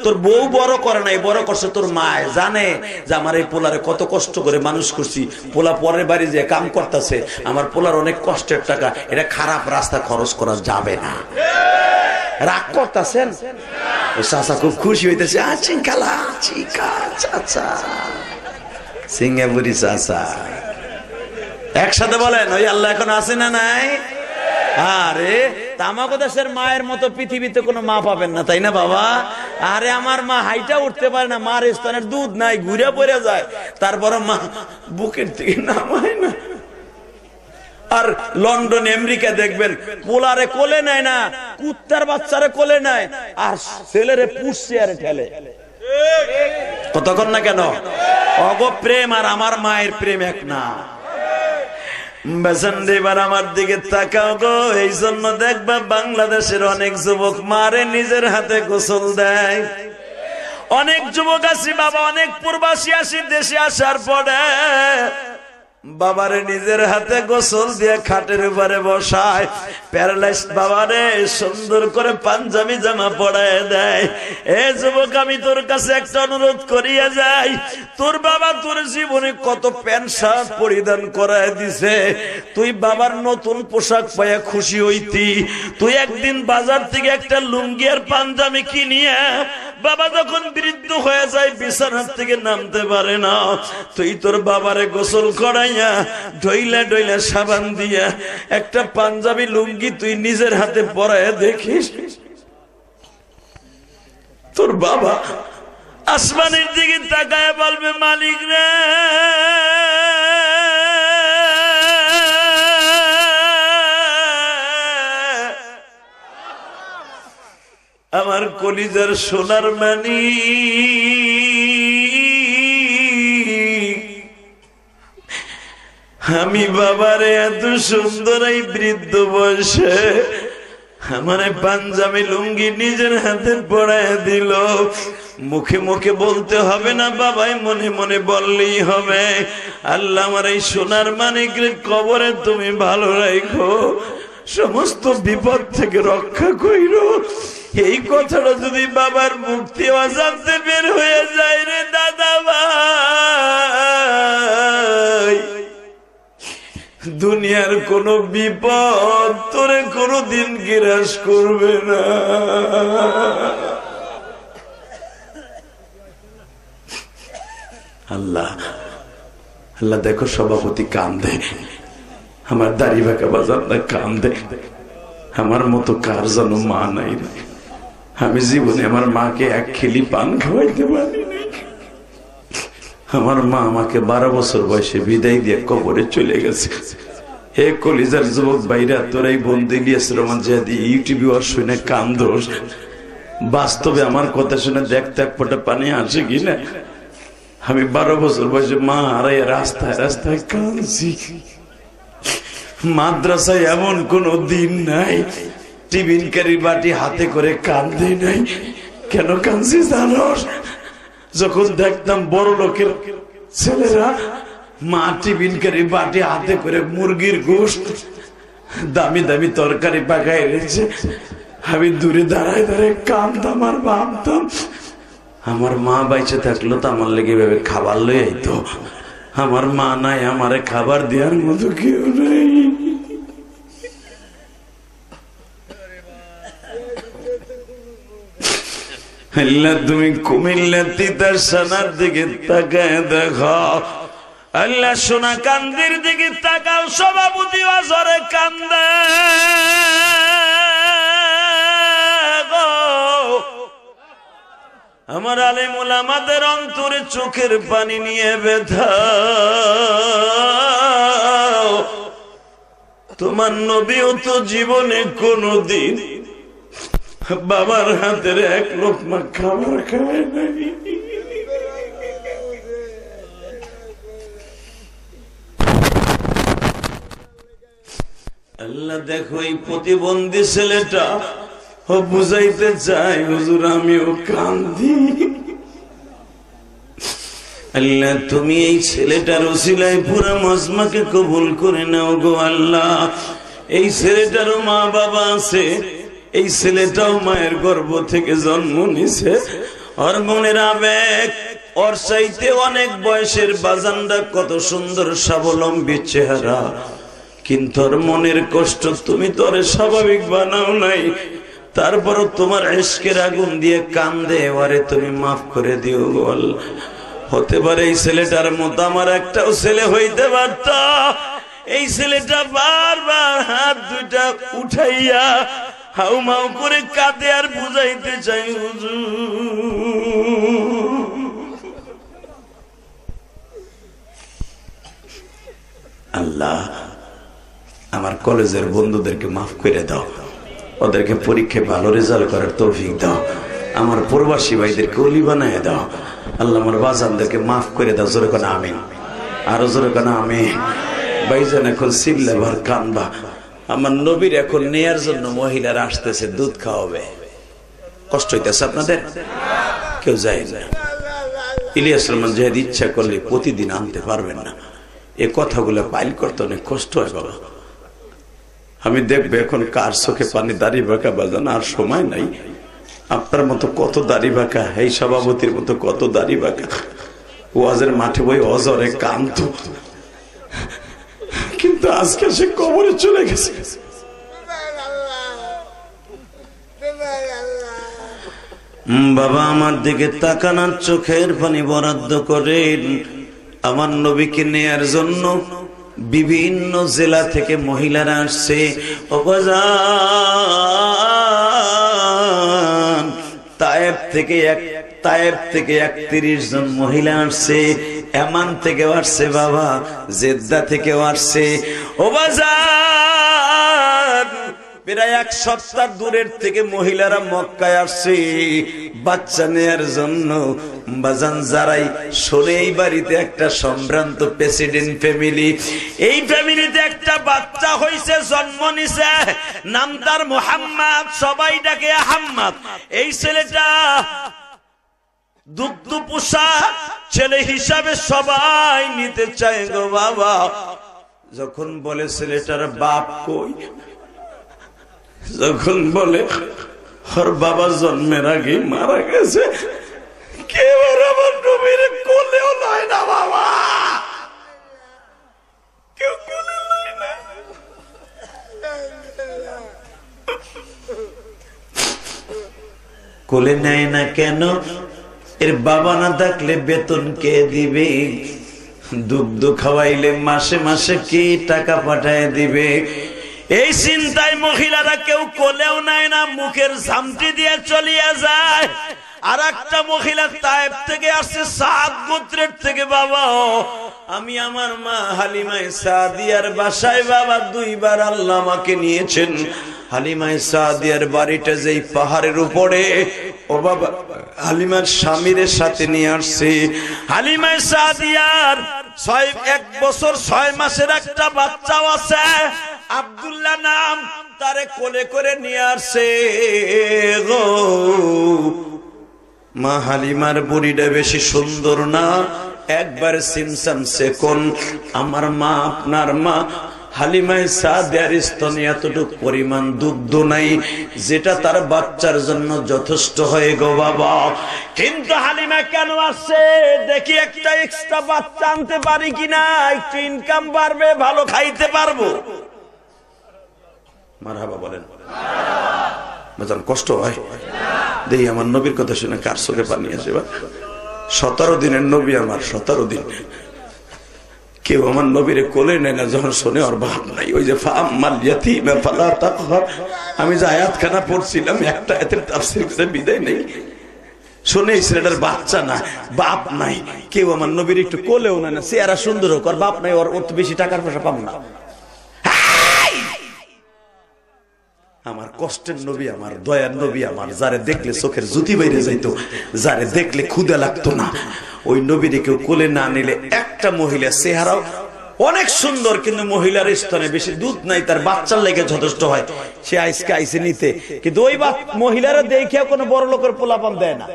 তোর বউ বড় করে নাই, বড় করছে তোর মায়। জানে যে আমার এই পোলারে কত কষ্ট করে মানুষ করছি, পোলা পরের বাড়ি যে কাম করতেছে, আমার পোলার অনেক কষ্টের টাকা, এটা খারাপ রাস্তা খরচ করা যাবে না। রাগ করতেছেন? চাচা খুব খুশি হইতেছে, সিঙ্গাপুরি চাচা। একসাথে বলেন, ওই আল্লাহ এখন আছে না নাই? আরে তামাকো দেশের মায়ের মতো পৃথিবীতে কোনো মা পাবেন না, তাই না বাবা? আরে আমার মা হাইটা উঠতে পারে না, মার স্তনের দুধ নাই, ঘুরে পড়ে যায়, তারপর মা বুকের থেকে নামায় না। আর লন্ডন আমেরিকা দেখবেন পোলারে কোলে নেয় না, কুত্তার বাচ্চারে কোলে নেয়, আর ছেলেরে পুষছে আর ঠেলে। কতক্ষণ না কেন? অগ প্রেম আর আমার মায়ের প্রেম এক না। এবার আমার দিকে তাকাও গো। এই জন্য দেখবা বাংলাদেশের অনেক যুবক মারে নিজের হাতে গোসল দেয়। অনেক যুবক আসি বাবা, অনেক প্রবাসী আসি দেশে আসার পরে বাবারে নিজের হাতে গোসল দিয়ে খাটের উপরে বসায়, প্যারালাইজ বাবারে সুন্দর করে পাঞ্জাবি জামা পরায় দেয়। এ যুবক, আমি তোর কাছে একটা অনুরোধ করিয়া যাই, তোর বাবা তোর জীবনে কত প্যান্ট শার্ট পরিধান করায় দিছে, তুই বাবার নতুন পোশাক পাইয়া খুশি হইতি। তুই একদিন বাজার থেকে একটা লুঙ্গি আর পাঞ্জাবি কিনিয়া, বাবা যখন বৃদ্ধ হয়ে যায়, বিছানার থেকে নামতে পারে না, তুই তোর বাবারে গোসল করাইয়া ডইলা ডইলা সাবান দিয়া একটা পাঞ্জাবি লুঙ্গি তুই নিজের হাতে পরাইয়া দেখিস, তোর বাবা আসমানের দিকে তাকায় বলবে, মালিক রে আমার কলিজার সোনার মানি, আমি বাবারে এত সুন্দর এই বৃদ্ধ বয়সে আমার পাঞ্জাবি লুঙ্গি নিজের হাতে পরায় দিল। মুখে মুখে বলতে হবে না বাবাই, মনে মনে বললেই হবে, আল্লাহ আমার এই সোনার মানিকের কবরে তুমি ভালো রাখো, সমস্ত বিপদ থেকে রক্ষা কইরো। এই কথাটা যদি বাবার মুক্তি অজান্তে বের হয়ে যায় রে দাদা ভাই, দুনিয়ার কোন বিপদ তোরে কোনদিন গ্রাস করবে না। আল্লাহ আল্লাহ দেখো, সভাপতি কান্দে, আমার দাড়ি বাঁকা বাজার না কান্দে, আমার মতো কার যেন মা নাই। আমি জীবনে আমার মাকে এক খিলি পান খাওয়াইতে পারিনি। আমার মা আমাকে 12 বছর বয়সে বিদায় দিয়ে কবরে চলে গেছে। হে কলিজার যুবক ভাইরা, তোরাই বন্ধু ইলিয়াস রহমান জিহাদি ইউটিউবে ওর শুনে কান্দোস, বাস্তবে আমার কথা শুনে দেখতে এক ফোঁটা পানি আসে কিনা? আমি 12 বছর বয়সে মা হারাই রাস্তায় রাস্তায় কাঁদছি। মাদ্রাসায় এমন কোন দিন নাই টিফিন কারি বাটি হাতে করে কান্দে নাই। কেন কাঁদছি জানোস? যখন দেখতাম বড় লোকের ছেলেরা মা টিফিন কারি বাটি হাতে করে মুরগির গোশত দামি দামি তরকারি পাকায় রেখেছে, আমি দূরে দাঁড়ায় দাঁড়ায় কাঁদতাম আর ভাবতাম আমার মা বাইচে থাকলো তো আমার লেগে ভেবে খাবার লই আইতো। আমার মা নাই, আমারে খাবার দেওয়ার মতো কেউ নাই। আল্লাহ তুমি কুমিল্লা তিতাসানার দিকে তাকায় দেখো, আল্লাহ সোনা কান্দির দিকে তাকাও, সভাপতি অজরে কান্দে গো। আমার আলেম ওলামাদের অন্তরে চোখের পানি নিয়ে ব্যথা। তোমার নবীও তো জীবনে কোনদিন বাবার হাতের এক লোকমা খাবার খায় নাই। আল্লাহ দেখো এই প্রতিবন্ধী ছেলেটা ও বুঝাইতে চাই, হুজুর আমিও কান্দি। আল্লাহ তুমি এই ছেলেটার ওসিলায় পুরা মজমাকে কবুল করে নাও গো আল্লাহ। এই ছেলেটারও মা বাবা আছে, এই ছেলেটাও মায়ের গর্ভ থেকে জন্ম নিছে। ওর মনের আবেগ, ওর চাইতে অনেক বয়সের বাজানরা কত সুন্দর স্বাবলম্বী চেহারা, কিন্তু ওর মনের কষ্ট তুমি তো ওরে স্বাভাবিক বানাও নাই। তারপরও তোমার ইশকের আগুন দিয়ে কান্দে, ওরে তুমি মাফ করে দিও গো আল্লাহ। হতে পারে এই ছেলেটার মতো আমার একটাও ছেলে হইতে পারত। এই ছেলেটা বারবার হাত দুইটা উঠাইয়া হাউ মাউ করে কাঁদে আর বুঝাইতে চাই, হুজুর আল্লাহ আমার কলেজের বন্ধুদেরকে মাফ করে দাও, ওদেরকে পরীক্ষায় ভালো রেজাল্ট করার তৌফিক দাও। আমার প্রবাসী ভাইদেরকে ওলি বানায় দাও। আল্লাহ আমার বাজানদেরকে মাফ করে দাও। জোরে কোন আমিন, আরো জোরে কোন আমিন। ভাইজান এখন সিল্লা ভর কানবা। আমার নবীর এখন নেয়ার জন্য মহিলারা আসতেছে, দুধ খাওয়াবে। কষ্ট হইতেছে আপনাদের? কেউ যায় না। ইলিয়াস রহমান জিহাদি ইচ্ছা করলে প্রতিদিন আনতে পারবেন না। এ কথাগুলো পাইল করতে অনেক কষ্ট হয় বাবা। আমি দেখবো এখন কার চোখে পানি, দাড়ি বাঁকা বাজান আর সময় নাই। আপনার মতো কত দাড়ি বাঁকা, এই সভাপতির মতো কত দাড়ি বাঁকা ওয়াজের মাঠে বই অজরে কান্ত, কিন্তু আজকে সে কবরে চলে গেছে। বাবা আমার দিকে তাকানোর চোখের পানি বরাদ্দ করেন। আমার নবীকে নেয়ার জন্য বিভিন্ন জেলা থেকে মহিলারা আসছে। তায়েব থেকে 31 জন মহিলা আসছে। এমান থেকে আসছে বাবা, জেদ্দা থেকে আসছে। ও বাজার প্রায় 1 সপ্তাহ দূরের থেকে মহিলারা মক্কায় আসছে বাচ্চা নেয়ার জন্য। বাজান যারাই শোনে এই বাড়িতে একটা সম্ভ্রান্ত প্রেসিডেন্ট ফ্যামিলি, এই ফ্যামিলিতে একটা বাচ্চা হইছে, জন্ম নিছে, নাম তার মুহাম্মদ, সবাই ডাকে আহম্মদ। এই ছেলেটা দুগ্ধ পোষা ছেলে হিসাবে সবাই নিতে চায় গো বাবা। যখন বলে ছেলেটার বাপ কই, যখন বলে ওর বাবা জন্মের আগে মারা গেছে, কেউ আমার নবীর কোলেও নয় না বাবা, কেউ কোলে নয় না। কোলে নেয় না কেন? এর বাবা না থাকলে বেতন কে দিবে? দুগ্ধ খাওয়াইলে মাসে মাসে কি টাকা পাঠায় দিবে? এই চিন্তায় মহিলারা কেউ কোলেও নেয় না, মুখের ঝামটি দিয়ে চলিয়ে যায়। আর একটা মহিলা তায়েব থেকে আসছে, 7 পুত্রের থেকে বাবা আমি আমার মা হালিমায়ে সাদিয়ার বাসায় বাবা 2 বার আল্লাহ আমাকে নিয়েছেন। হালিমায়ে সাদিয়ার বাড়িটা যেই পাহাড়ের উপরে, ও বাবা হালিমার স্বামীর সাথে নিয়ে আসছে। হালিমায়ে সাদিয়ার 1 বছর 6 মাসের একটা বাচ্চাও আছে, আব্দুল্লাহ নাম, তারে কোলে করে নিয়ে আসছে গো। মা হালিমার বুড়িটা বেশি সুন্দর না, একবার সিমসাম সেকন। আমার মা, আপনার মা হালিমায়ে সাদিয়ার স্তনে এতটুকু পরিমাণ দুগ্ধ নাই যেটা তার বাচ্চার জন্য যথেষ্ট হয় গো বাবা। কিন্তু হালিমা কেন আসছে? দেখি একটা এক্সট্রা বাচ্চা আনতে পারি কিনা, একটু ইনকাম বাড়বে, ভালো খাইতে পারবো। মারহাবা বলেন। বাজান কষ্ট হয় দেখি আমার নবীর কথা শুনে কার চোখে পানি আসে। 17 দিনের নবী আমার, 17 দিন কেউ আমার নবীরে কোলে নেয় না যখন শোনে ওর বাপ নাই। ওই যে ফাআম্মাল ইয়াতীমা ফালা তাকহার, আমি যে আয়াতখানা পড়ছিলাম একটা আয়াতের তাফসীর করে বিদায় নেই, শুনে এই ছেলেটার বাচ্চা না, বাপ নাই, কেউ আমার নবীর একটু কোলেও নেয় না। চেহারা সুন্দর হোক, আর বাপ নাই, ওর তো বেশি টাকার পয়সা পাবো না। আমার কষ্টের নবী আমার, দয়ার নবী আমার, যারে দেখলে চোখের জুতি বাইরে যাইতো, যারে দেখলে ক্ষুধা লাগতো না, ওই নবীরে কেউ কোলে না নিলে। একটা মহিলা চেহারাও অনেক সুন্দর কিন্তু মহিলার স্তনে বেশি দুধ নাই, তার বাচ্চার লেগে যথেষ্ট হয়, সে আইসকে আইসে নিতে। কিন্তু ওই মহিলারা দেখে কোনো বড় লোকের পোলাপান দেয় না,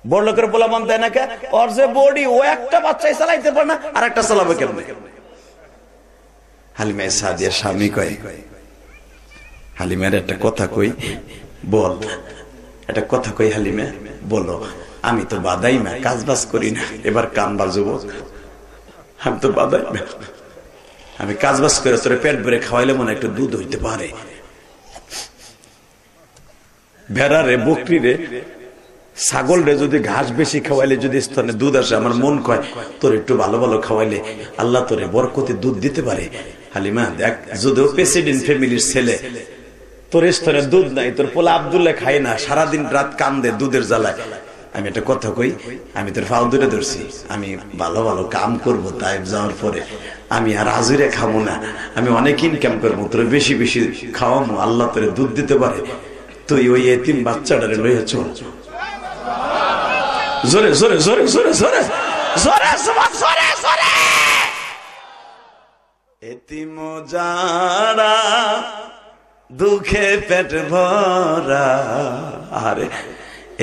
বড় লোকের পোলাপান দেয় না। কে? ওর যে বডি, ও একটা বাচ্চাই চালাইতে পারে না, আর একটা চালাবে কেমনে? হালিমায়ে সাদিয়ার স্বামী কয়, হালিমার একটা কথা কই, বল। একটা কথা কই হালিমা, বলো। আমি তো বাদাই মা, কাজ বাজ করি না, এবার কান বাজবো। আমি তো বাদাই মা, আমি কাজ বাজ করে তোরে পেট ভরে খাওয়াইলে মনে একটু দুধ হইতে পারে। ভেড়া রে, বকরি রে, ছাগল রে যদি ঘাস বেশি খাওয়াইলে যদি স্তনে দুধ আসে, আমার মন কয় তোর একটু ভালো ভালো খাওয়াইলে আল্লাহ তোরে বরকতে দুধ দিতে পারে। হালিমা দেখ, যদিও প্রেসিডেন্ট ফ্যামিলির ছেলে, তোর স্তনে দুধ নাই, তোর পোলা আব্দুল্লাহ খায় না, সারাদিন রাত কান্দে দুধের জ্বালায়। আমি একটা কথা কই, আমি তোর ফাও দূরে ধরছি, আমি ভালো ভালো কাম করবো, তাই যাওয়ার পরে আমি আর হাজুরে খাবো না, আমি অনেক ইনকাম করবো, তোর বেশি বেশি খাওয়াবো, আল্লাহ তোরে দুধ দিতে পারে। তুই ওই এতিম বাচ্চাটারে লইয়া চল। জোরে জোরে জোরে জোরে জোরে জোরে জোরে জোরে। এতিম যারা দুঃখে পেট ভরা, আরে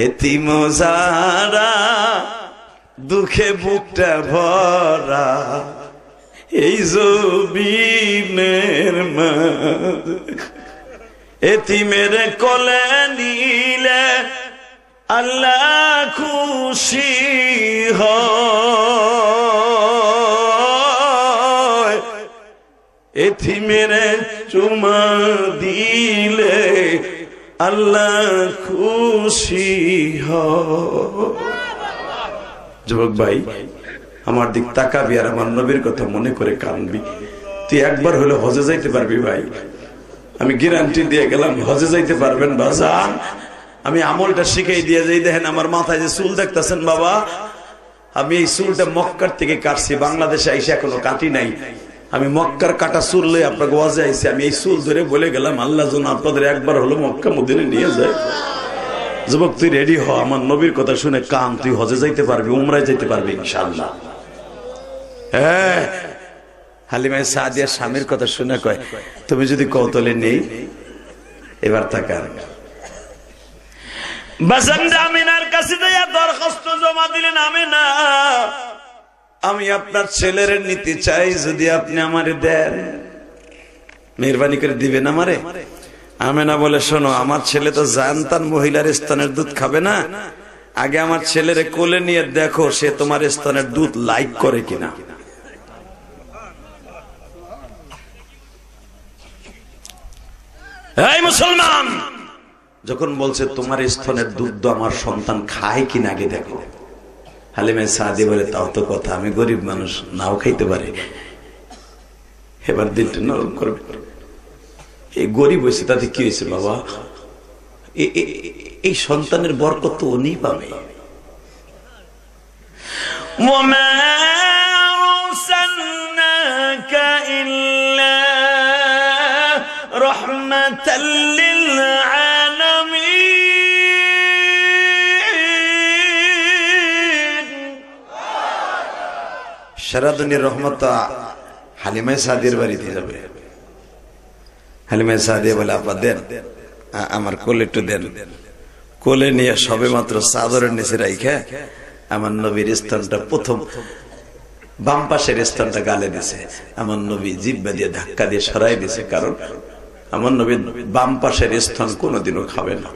এতিম যারা দুঃখে বুকটা ভরা, এই জমিনের মাঝে এতিমের কোলে নিলে আল্লাহ খুশি হয়, এতিমের চুমা দিলে আল্লাহ খুশি হয়। যুবক ভাই, আমার দিক তাকাবি আর আমার নবীর কথা মনে করে কানবি। তুই একবার হলে হজে যাইতে পারবি ভাই, আমি গ্যারান্টি দিয়ে গেলাম, হজে যাইতে পারবেন বাজান। আমি আমলটা শিখাই দিয়ে যাই। দেখেন আমার মাথায় যে চুল দেখতেছেন বাবা, আমি এই চুলটা মক্কার থেকে কাটছি, বাংলাদেশে আইসে এখনো কাটি নাই। আমি মক্কার কাটা চুল লই আপনাকে ওয়াজে আইছি। আমি এই চুল ধরে বলে গেলাম, আল্লাহ যেন আপনাদের একবার হলো মক্কা মদিনে নিয়ে যায়। যুবক তুই রেডি হ, আমার নবীর কথা শুনে কান, তুই হজে যাইতে পারবি, উমরায় যাইতে পারবি ইনশাআল্লাহ। হ্যাঁ, হালিমায়ে সাদিয়ার স্বামীর কথা শুনে কয়, তুমি যদি কৌতলে নেই এবার তাকার বাসান্দা আমিনার কাছে যাইয়া দরখাস্ত জমা দিলেন। আমিনা, আমি আপনার ছেলের নিতে চাই, যদি আপনি আমারে দেন, মেহরবানি করে দিবেন আমারে। আমিনা বলে, শোনো, আমার ছেলে তো জানতাম মহিলার স্তনের দুধ খাবে না, আগে আমার ছেলের কোলে নিয়ে দেখো সে তোমার স্তনের দুধ লাইক করে কিনা। এই মুসলমান, যখন বলছে তোমার স্তনের দুধ আমার সন্তান খায় কিনা আগে দেখো। হালিমা সাদি বলে, তাও তো কথা, আমি গরিব মানুষ, নাও খাইতে পারে। এবার দিলটা নরম করবে, এই গরিব হয়েছে তাতে কি হয়েছে বাবা, এই সন্তানের বরকত তো উনি পাবে। ওয়ামা আরসালনাকা ইল্লা রাহমাতাল লিল আলামিন। সারা দুনিয়ার রহমত হালিমা সাদিয়ার বাড়িতে যাবে। হালিমা সাদিয়া বলে, আপা দেন, আমার কোলে একটু দেন। কোলে নিয়ে সবে মাত্র চাদরের নিচে রাইখা আমার নবীর স্তনটা প্রথম বাম পাশের স্তনটা গালে দিছে। আমার নবী জিহ্বা দিয়ে ধাক্কা দিয়ে সরাই দিছে, কারণ আমার নবী বাম পাশের স্তন কোনোদিনও খাবে না।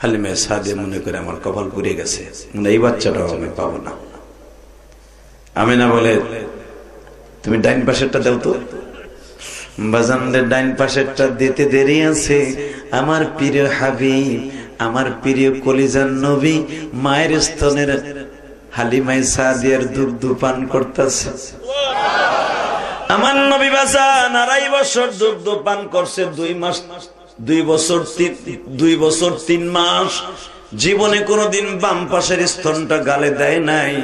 হালিমা সাদিয়া মনে করে আমার কপাল পুড়ে গেছে, এই বাচ্চাটাও আমি পাবো না। আমিনা বলে, তুমি ডাইন পাশেরটা দাও তো। বাজানদের ডাইন পাশেরটা দিতে দেরি আছে। আমার প্রিয় হাবিব, আমার প্রিয় কলিজার নবী মায়ের স্তনের হালিমা সাদিয়ার দুগ্ধ পান করতেছে। আমার নবী বাজান 2.5 বছর দুগ্ধ পান করছে, 2 মাস 2 বছর 3 মাস। জীবনে কোনোদিন বাম পাশের স্তনটা গালে দেয় নাই,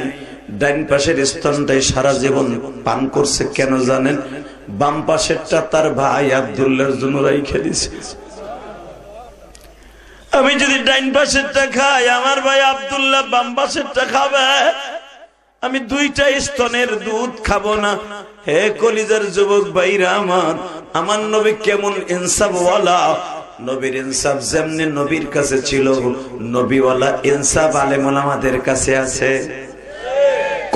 ডাইন পাশের স্তনটাই সারা জীবন পান করছে। কেন জানেন? বাম পাশেরটা তার ভাই আব্দুল্লাহর জন্য রাইখে দিছে। আমি যদি ডাইন পাশেরটা খাই, আমার ভাই আব্দুল্লাহ বাম পাশেরটা খাবে। আমি 2টা স্তনের দুধ খাবো না। হে কলিজার যুবক ভাইরা আমার নবী কেমন ইনসাফওয়ালা। নবীর ইনসাফ যেমনি নবীর কাছে ছিল, নবীওয়ালা ইনসাফ আলেম ওলামাদের কাছে আছে।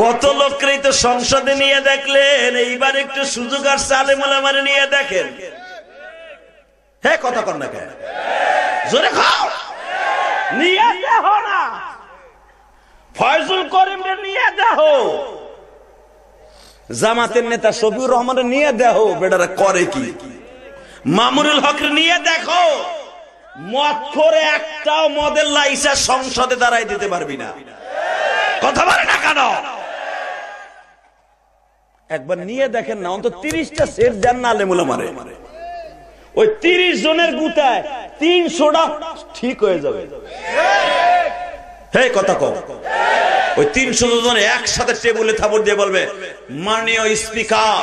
কত লোককেই তো সংসদে নিয়ে দেখলেন, এইবার একটু সুযোগ আসছে আলেম ওলামারে নিয়ে দেখেন। হে কথা কর না কেন? জোরে খাও। নিয়ে দেখো না, ফয়জুল করিমরে নিয়ে দেখো, জামাতের নেতা শফিউর রহমানের নিয়ে দেখো বেটারা করে কি, মামুনুল হকরে নিয়ে দেখো। মদ করে একটাও মদের লাইসেন্স সংসদে দাঁড়াই দিতে পারবি না। কথা বলে না কেন? একবার নিয়ে দেখেন না, অন্তত 30টা সেট দেন না আলেম ওলামারে। ওই 30 জনের গুতায় 300টা ঠিক হয়ে যাবে। হে কথা কও। ওই 300 জন একসাথে টেবিলে থাপড় দিয়ে বলবে, মাননীয় স্পিকার,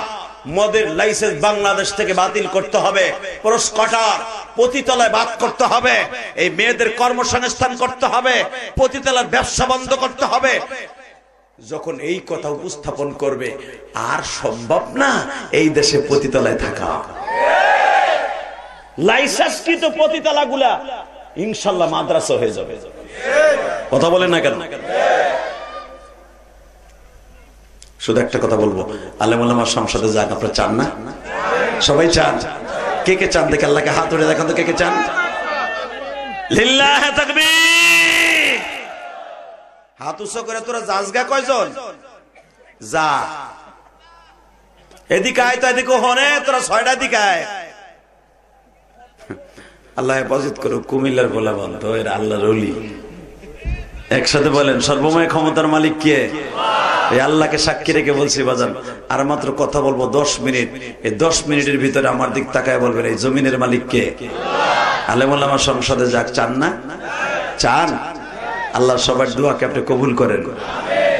মদের লাইসেন্স বাংলাদেশ থেকে বাতিল করতে হবে, প্রস্কটার পতিতলায় বাদ করতে হবে, এই মেয়েদের কর্মসংস্থান করতে হবে, পতিতলার ব্যবসা বন্ধ করতে হবে। যখন এই কথা উপস্থাপন করবে, আর সম্ভব না এই দেশে পতিতলায় থাকা। লাইসেন্স কি তো পতিতলা গুলা ইনশাল্লাহ মাদ্রাসা হয়ে যাবে। কথা বলেন না কেন? শুধু একটা কথা বলবো, আলেম ওলামা সংসদে যাক, আপনারা চান না? সবাই চান? কে কে চান দেখে আল্লাহকে হাত উঠে দেখান তো, কে কে চান? লিল্লাহি তাকবীর। হাত উঁচু করে তোরা যাসগা কয়জন? যা এদিকে আয়, তো এদিকে হনে, তোরা 6টা দিকে আয়। আল্লাহ হেফাজত করো। কুমিল্লার বলা বন্ধ, এর আল্লাহর ওলি। একসাথে বলেন, সর্বময় ক্ষমতার মালিক কে? এই আল্লাহকে সাক্ষী রেখে বলছি বাজান, আর মাত্র কথা বলবো 10 মিনিট। এই 10 মিনিটের ভিতরে আমার দিক তাকায় বলবেন, এই জমিনের মালিক কে? আলেম ওলামা সংসদে যাক, চান না? চান? আল্লাহ সবার দোয়াকে আপনি কবুল করেন,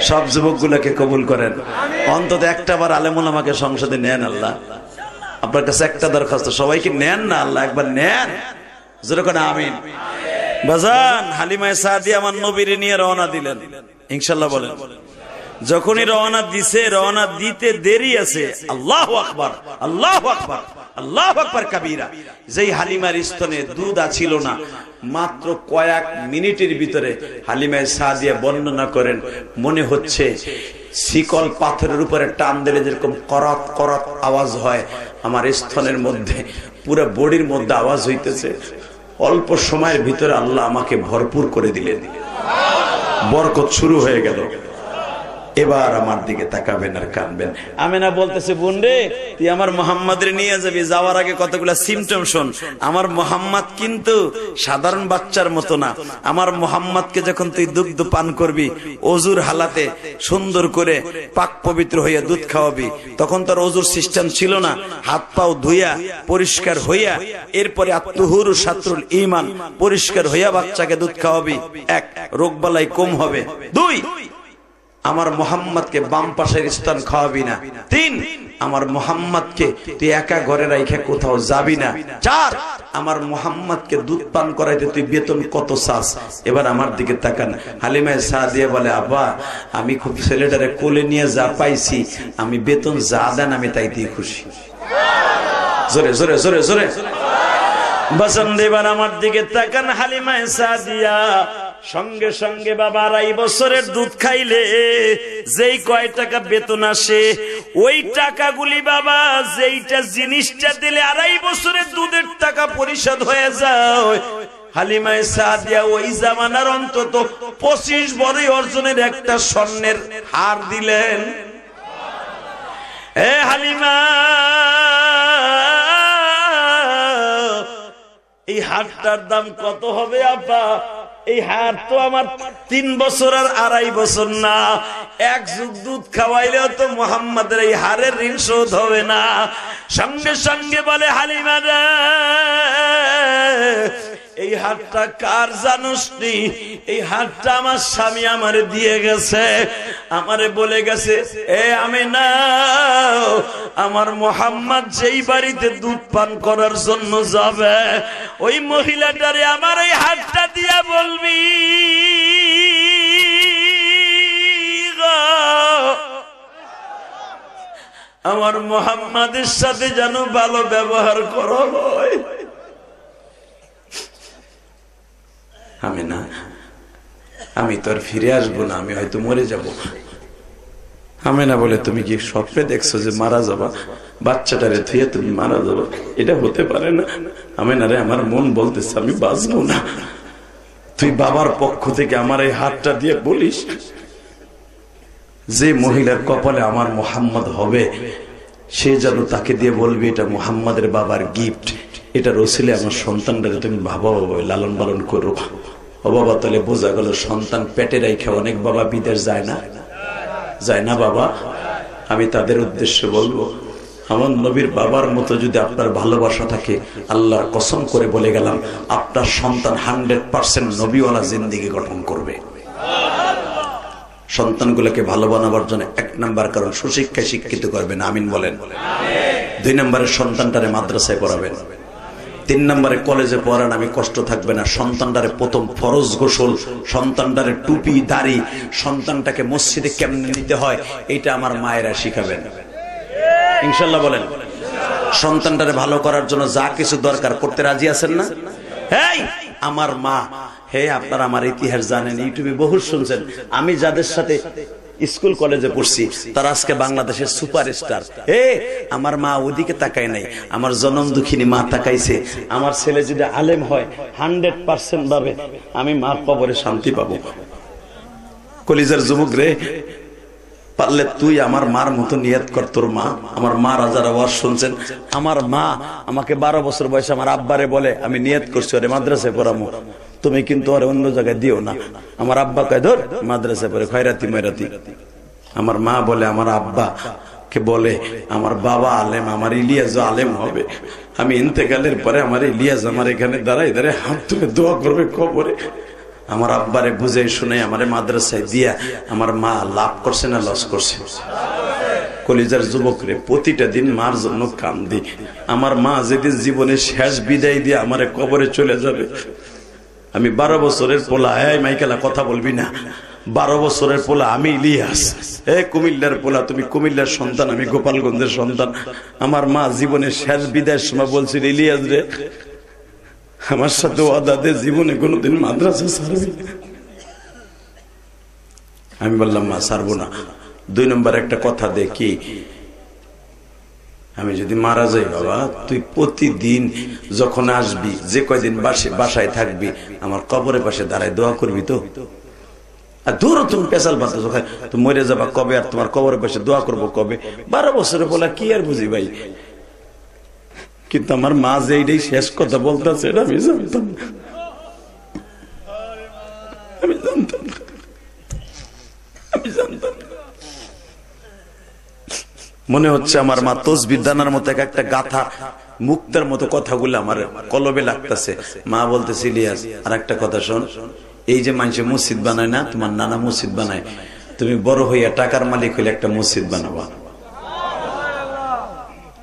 সব যুবক গুলাকে কবুল করেন। অন্তত একটা বার আলেম ওলামাকে সংসদে নেন। আল্লাহ আপনার কাছে একটা দরখাস্ত, সবাইকে নেন না আল্লাহ, একবার নেন। যেরকম আমিন। বাজান হালিমা সাদিয়া আমার নবীর নিয়ে রওনা দিলেন, ইনশাআল্লাহ বলেন। যখনই রওনা দিছে, রওনা দিতে দেরি আছে, আল্লাহু আকবার, আল্লাহু আকবার, আল্লাহু আকবার কাবীরা। যেই হালিমার স্তনে দুধ ছিল না, মাত্র কয়েক মিনিটের ভিতরে হালিমা সাদিয়া বর্ণনা করেন, মনে হচ্ছে শিকল পাথরের উপরে টান দিলে যেরকম করত করত আওয়াজ হয়, আমার স্তনের মধ্যে, পুরো বডির মধ্যে আওয়াজ হইতেছে। অল্প সময়ের ভিতরে আল্লাহ আমাকে ভরপুর করে দিলেন, বরকত শুরু হয়ে গেল। এবার আমার দিকে তাকাবেন আর কানবেন। আমেনা বলতেছে, বোন রে, তুই আমার মোহাম্মদের নিয়ে যাবি, যাওয়ার আগে কতগুলা সিমটম শোন। আমার মোহাম্মদ কিন্তু সাধারণ বাচ্চার মতো না। আমার মোহাম্মদকে যখন তুই দুগ্ধ পান করবি, অজুর হালাতে সুন্দর করে পাক পবিত্র হইয়া দুধ খাওয়াবি, তখন তার অজুর সিস্টেম ছিল না। হাত পাও ধুইয়া পরিষ্কার হইয়া এরপরে আত্মহুর শাত্রুল ঈমান পরিষ্কার হইয়া বাচ্চাকে দুধ খাওয়াবি। এক, রোগবালাই কম হবে। দুই, আমার মোহাম্মদকে বাম পাশের স্থান খাওয়াবি না। তিন, আমার মোহাম্মদকে তুই একা ঘরে রাইখে কোথাও যাবি না। চার, আমার মোহাম্মদকে দুধ পান করাইতে তুই বেতন কত চাস? এবার আমার দিকে তাকান। হালিমা সাদিয়া বলে, আব্বা আমি খুব ছেলেটারে কোলে নিয়ে যা পাইছি, আমি বেতন যা দেন আমি তাইতেই খুশি। জোরে জোরে জোরে জোরে বাসান দেবার আমার দিকে তাকান। হালিমা সাদিয়া সঙ্গে সঙ্গে বাবা 2.5 বছরের দুধ খাইলে যেই কয় টাকা বেতন আসে, ওই টাকাগুলি বাবা যেইটা জিনিসটা দিলে 2.5 বছরের দুধের টাকা পরিশোধ হয়ে যায়। হালিমা সাদিয়া ওই জামানার অন্তত 25 বড়ই অর্জনের একটা স্বর্ণের হার দিলেন। এ হালিমা, এই হারটার দাম কত হবে আব্বা? এই হার তো আমার 3 বছর আর 2.5 বছর না, 1 যুগ দুধ খাওয়াইলেও তো মোহাম্মদের এই হারের ঋণ শোধ হবে না। সঙ্গে সঙ্গে বলে, হালিমা রে, এই হারটা কার জানোস নি? এই হারটা আমার স্বামী আমারে দিয়ে গেছে, আমারে বলে গেছে, এ আমেনা, আমার মোহাম্মদ যেই বাড়িতে দুধ পান করার জন্য যাবে, ওই মহিলাটারে আমার এই হারটা দিয়া বলবি আমার মোহাম্মদের সাথে যেন ভালো ব্যবহার করা হয়। আমি না, আমি তো আর ফিরে আসবো না, আমি হয়তো মরে যাব। আমি না বলে, তুমি কি স্বপ্নে দেখছো যে মারা যাবা? বাচ্চাটারে থুয়ে তুমি মারা যাবা? এটা হতে পারে না। আমি না রে, আমার মন বলতেছে আমি বাঁচবো না। তুই বাবার পক্ষ থেকে আমার এই হাতটা দিয়ে বলিস, যে মহিলার কপালে আমার মোহাম্মদ হবে, সে যেন তাকে দিয়ে বলবি এটা মোহাম্মদের বাবার গিফট, এটা রসিলে আমার সন্তানটারে তুমি বাবা বাবা লালন পালন করো। ও বাবা, তাহলে বোঝা গেল সন্তান পেটে রেখে অনেক বাবা বিদেশ যায় না? যায় না বাবা? আমি তাদের উদ্দেশ্যে বলবো, আমার নবীর বাবার মতো যদি আপনার ভালোবাসা থাকে, আল্লাহর কসম করে বলে গেলাম, আপনার সন্তান 100% নবীওয়ালা জিন্দেগি গঠন করবে। সন্তানগুলোকে ভালো বানাবার জন্য 1 নাম্বার কারণ সুশিক্ষায় শিক্ষিত করবেন। আমিন বলেন। 2 নম্বরে সন্তানটারে মাদ্রাসায় পড়াবেন। 3 নম্বরে কলেজে পড়ান, আমি কষ্ট থাকবে না। সন্তানটারে প্রথম ফরজ গোসল, সন্তানটারে টুপি দাড়ি, সন্তানটাকে মসজিদে কেমনে নিতে হয়, এটা আমার মায়েরা শিখাবেন ইনশাল্লাহ বলেন। সন্তানটারে ভালো করার জন্য যা কিছু দরকার করতে রাজি আছেন না? এই আমার মা, হে আপনারা আমার ইতিহাস জানেন, ইউটিউবে বহু শুনছেন, আমি যাদের সাথে স্কুল কলেজে পড়ছি তারা আজকে বাংলাদেশের সুপারস্টার। আমার মা ওদিকে তাকায় নাই, আমার জনম দুঃখিনী মা তাকাইছে। আমার ছেলে যদি আলেম হয় 100% ভাবে আমি মার কবরে শান্তি পাবো। কলিজার যুবক রে, পারলে তুই আমার মার মতো নিয়ত কর। তোর মা, আমার মা রাজার আওয়াজ শুনছেন, আমার মা আমাকে 12 বছর বয়সে আমার আব্বারে বলে, আমি নিয়ত করছি ওরে মাদ্রাসায় পড়াবো, তুমি কিন্তু আর অন্য জায়গায় দিও না। আমার আব্বা কয়, ধর মাদ্রাসায় পড়ে খয়রাতি ময়রাতি। আমার মা বলে, আমার আব্বা কে বলে, আমার বাবা আলেম, আমার ইলিয়াস আলেম হবে। আমি ইন্তেকালের পরে আমার ইলিয়াস আমার এখানে দাঁড়াই দাঁড়ায় হাত তুলে দোয়া করবে কবরে। আমার আব্বারে বুঝে শুনে আমারে মাদ্রাসায় দিয়া আমার মা লাভ করছে না লস করছে? কলিজার যুবক রে, প্রতিটা দিন মার জন্য কান্দি। আমার মা যেদিন জীবনে শেষ বিদায় দিয়ে আমারে কবরে চলে যাবে, আমি 12 বছরের পোলা, এই মাইকেলা কথা বলবি না, 12 বছরের পোলা আমি ইলিয়াস, কুমিল্লার পোলা, তুমি কুমিল্লার সন্তান, আমি গোপালগঞ্জের সন্তান। আমার মা জীবনে শেষ বিদায়ের সময় বলছিল, ইলিয়াস রে, আমার সাথে ওয়াদা দে, জীবনে কোনোদিন মাদ্রাসা ছাড়বি। আমি বললাম, মা ছাড়বো না। 2 নম্বর একটা কথা দে, কি? আমি যদি মারা যাই বাবা, তুই প্রতিদিন যখন আসবি, যে কয়দিন বাসায় থাকবি, আমার কবরের পাশে দাঁড়ায় দোয়া করবি তো? আর দূর তুমি পেশাল পাচ্ছ, তুমি মরে যাবা কবে, আর তোমার কবরের পাশে দোয়া করবো কবে? 12 বছরে বলা কি আর বুঝি ভাই। কিন্তু আমার মা যে এইটাই শেষ কথা বলতেছে এটা আমি জানতাম না, আমি জানতাম না, আমি জানতাম না। মনে হচ্ছে আমার মা তসবির দানার মতো একটা গাথা মুক্তার মতো কথাগুলো আমার কলবে লাগতেছে। মা বলতেছে, ইলিয়াস আর একটা কথা শোন, এই যে মানুষে মসজিদ বানায় না, তোমার নানা মসজিদ বানায়, তুমি বড় হইয়া টাকার মালিক হইলে একটা মসজিদ বানাবা।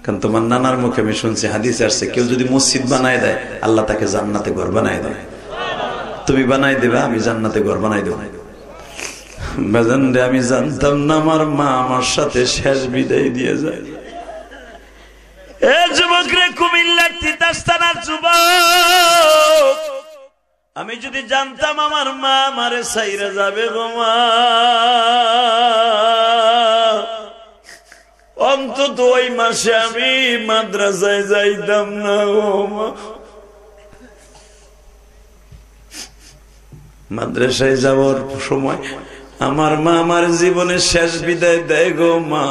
কারণ তোমার নানার মুখে আমি শুনছি, হাদিসে আসছে, কেউ যদি মসজিদ বানায় দেয় আল্লাহ তাকে জান্নাতে ঘর বানায় দেয়। তুমি বানাই দেবা, আমি জান্নাতে ঘর বানাই দেব। বেজান রে, আমি জানতাম না আমার মা আমার সাথে শেষ বিদায় দিয়ে যায়। এ যুবক রে, কুমিল্লার তিতাসতানার যুবক, আমি যদি জানতাম আমার মা আমারে ছাইরা যাবে গো মা, অন্তত ওই মাসে আমি মাদ্রাসায় যাইতাম না গো মা। মাদ্রাসায় যাওয়ার সময় আমার মা আমার জীবনে শেষ বিদায় দেয় গো মা।